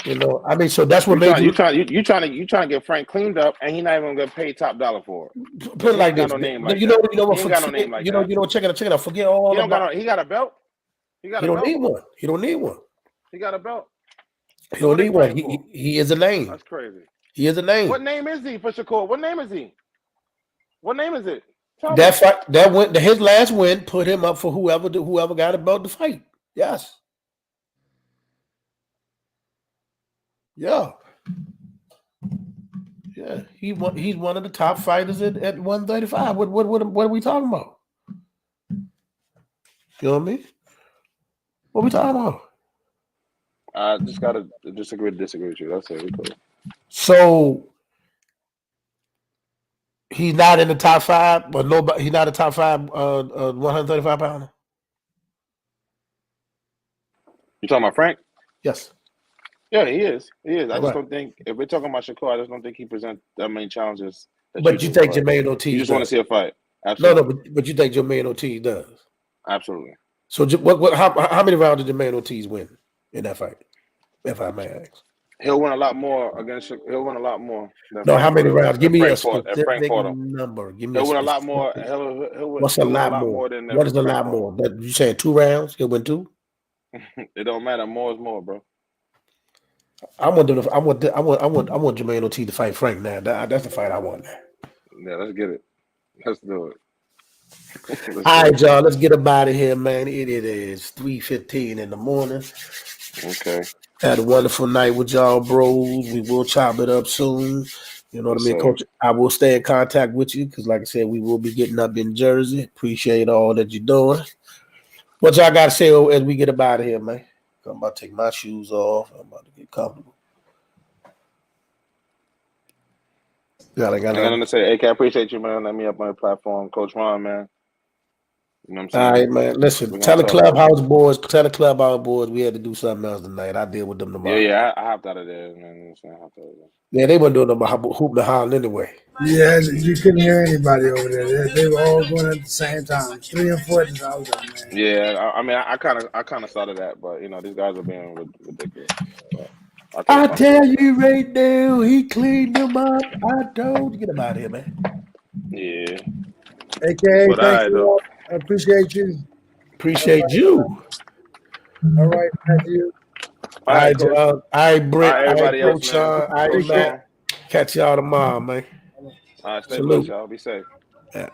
Speaker 1: You know, I mean, so that's what made
Speaker 6: you trying to get Frank cleaned up, and he not even gonna pay top dollar for it.
Speaker 1: Put it like this.
Speaker 6: No name like
Speaker 1: you know
Speaker 6: what?
Speaker 1: He ain't got no name like that. Check it out. Forget all.
Speaker 6: He got a belt. He don't
Speaker 1: need one. He don't need one.
Speaker 6: He got a belt.
Speaker 1: He don't need one. He is a name.
Speaker 6: That's crazy.
Speaker 1: He is a name.
Speaker 6: What name is he for Shakur? What name is he? What name is it?
Speaker 1: His last win put him up for whoever got a belt to fight. Yes. Yeah. Yeah. He's one of the top fighters at 135. What are we talking about? You know what I mean? What are we talking about?
Speaker 6: I just gotta disagree with you. That's it. Cool.
Speaker 1: So he's not in the top five, but nobody. He's not a top five 135 pounder.
Speaker 6: You talking about Frank?
Speaker 1: Yes.
Speaker 6: Yeah, he is. I just don't think if we're talking about Shakur, I just don't think he presents that many challenges.
Speaker 1: But you think Jermaine Ortiz?
Speaker 6: You just want to see a fight? Absolutely.
Speaker 1: No, but you think Jermaine Ortiz does?
Speaker 6: Absolutely.
Speaker 1: So how many rounds did Jermaine Ortiz win in that fight? If I may ask.
Speaker 6: He'll win a lot more against. He'll win a lot more.
Speaker 1: No, how many rounds? Give me a specific
Speaker 6: number. He'll win a lot more.
Speaker 1: What's a lot more? What is a lot more? You saying 2 rounds? He'll win 2?
Speaker 6: It don't matter. More is more, bro.
Speaker 1: I want Jermaine Ortiz to fight Frank now. That's the fight I want.
Speaker 6: Yeah, let's get it. Let's do it.
Speaker 1: All right, y'all. Let's get up out of here, man. It is 3:15 in the morning.
Speaker 6: Okay.
Speaker 1: Had a wonderful night with y'all, bros. We will chop it up soon. You know what I mean, Coach? I will stay in contact with you because, like I said, we will be getting up in Jersey. Appreciate all that you're doing. What y'all got to say as we get up out of here, man? I'm about to take my shoes off. I'm about to get comfortable.
Speaker 6: I got nothing to say. AK, I appreciate you, man. Let me up on the platform. Coach Ron, man. You know what I'm saying?
Speaker 1: All right, man. Listen, tell the clubhouse boys we had to do something else tonight. I'll deal with them tomorrow.
Speaker 6: Yeah, I hopped out of there, man.
Speaker 1: Yeah, they weren't doing no hoop and hollering anyway.
Speaker 3: Yeah, you couldn't hear anybody over there. They were all going at the same time. 3 and 4 at man.
Speaker 6: Yeah, I mean, I kind of started that, but you know, these guys are being ridiculous.
Speaker 1: I tell you right now, he cleaned them up. I told you, get him out of here, man.
Speaker 6: Yeah.
Speaker 3: AKA, thank you. I appreciate you.
Speaker 1: Appreciate you.
Speaker 3: All right, Matthew.
Speaker 1: All right, Britt.
Speaker 6: All right, everybody else, man.
Speaker 1: All right, man. Catch y'all tomorrow, man.
Speaker 6: All right, stay blessed, y'all. Be safe.
Speaker 1: Yeah.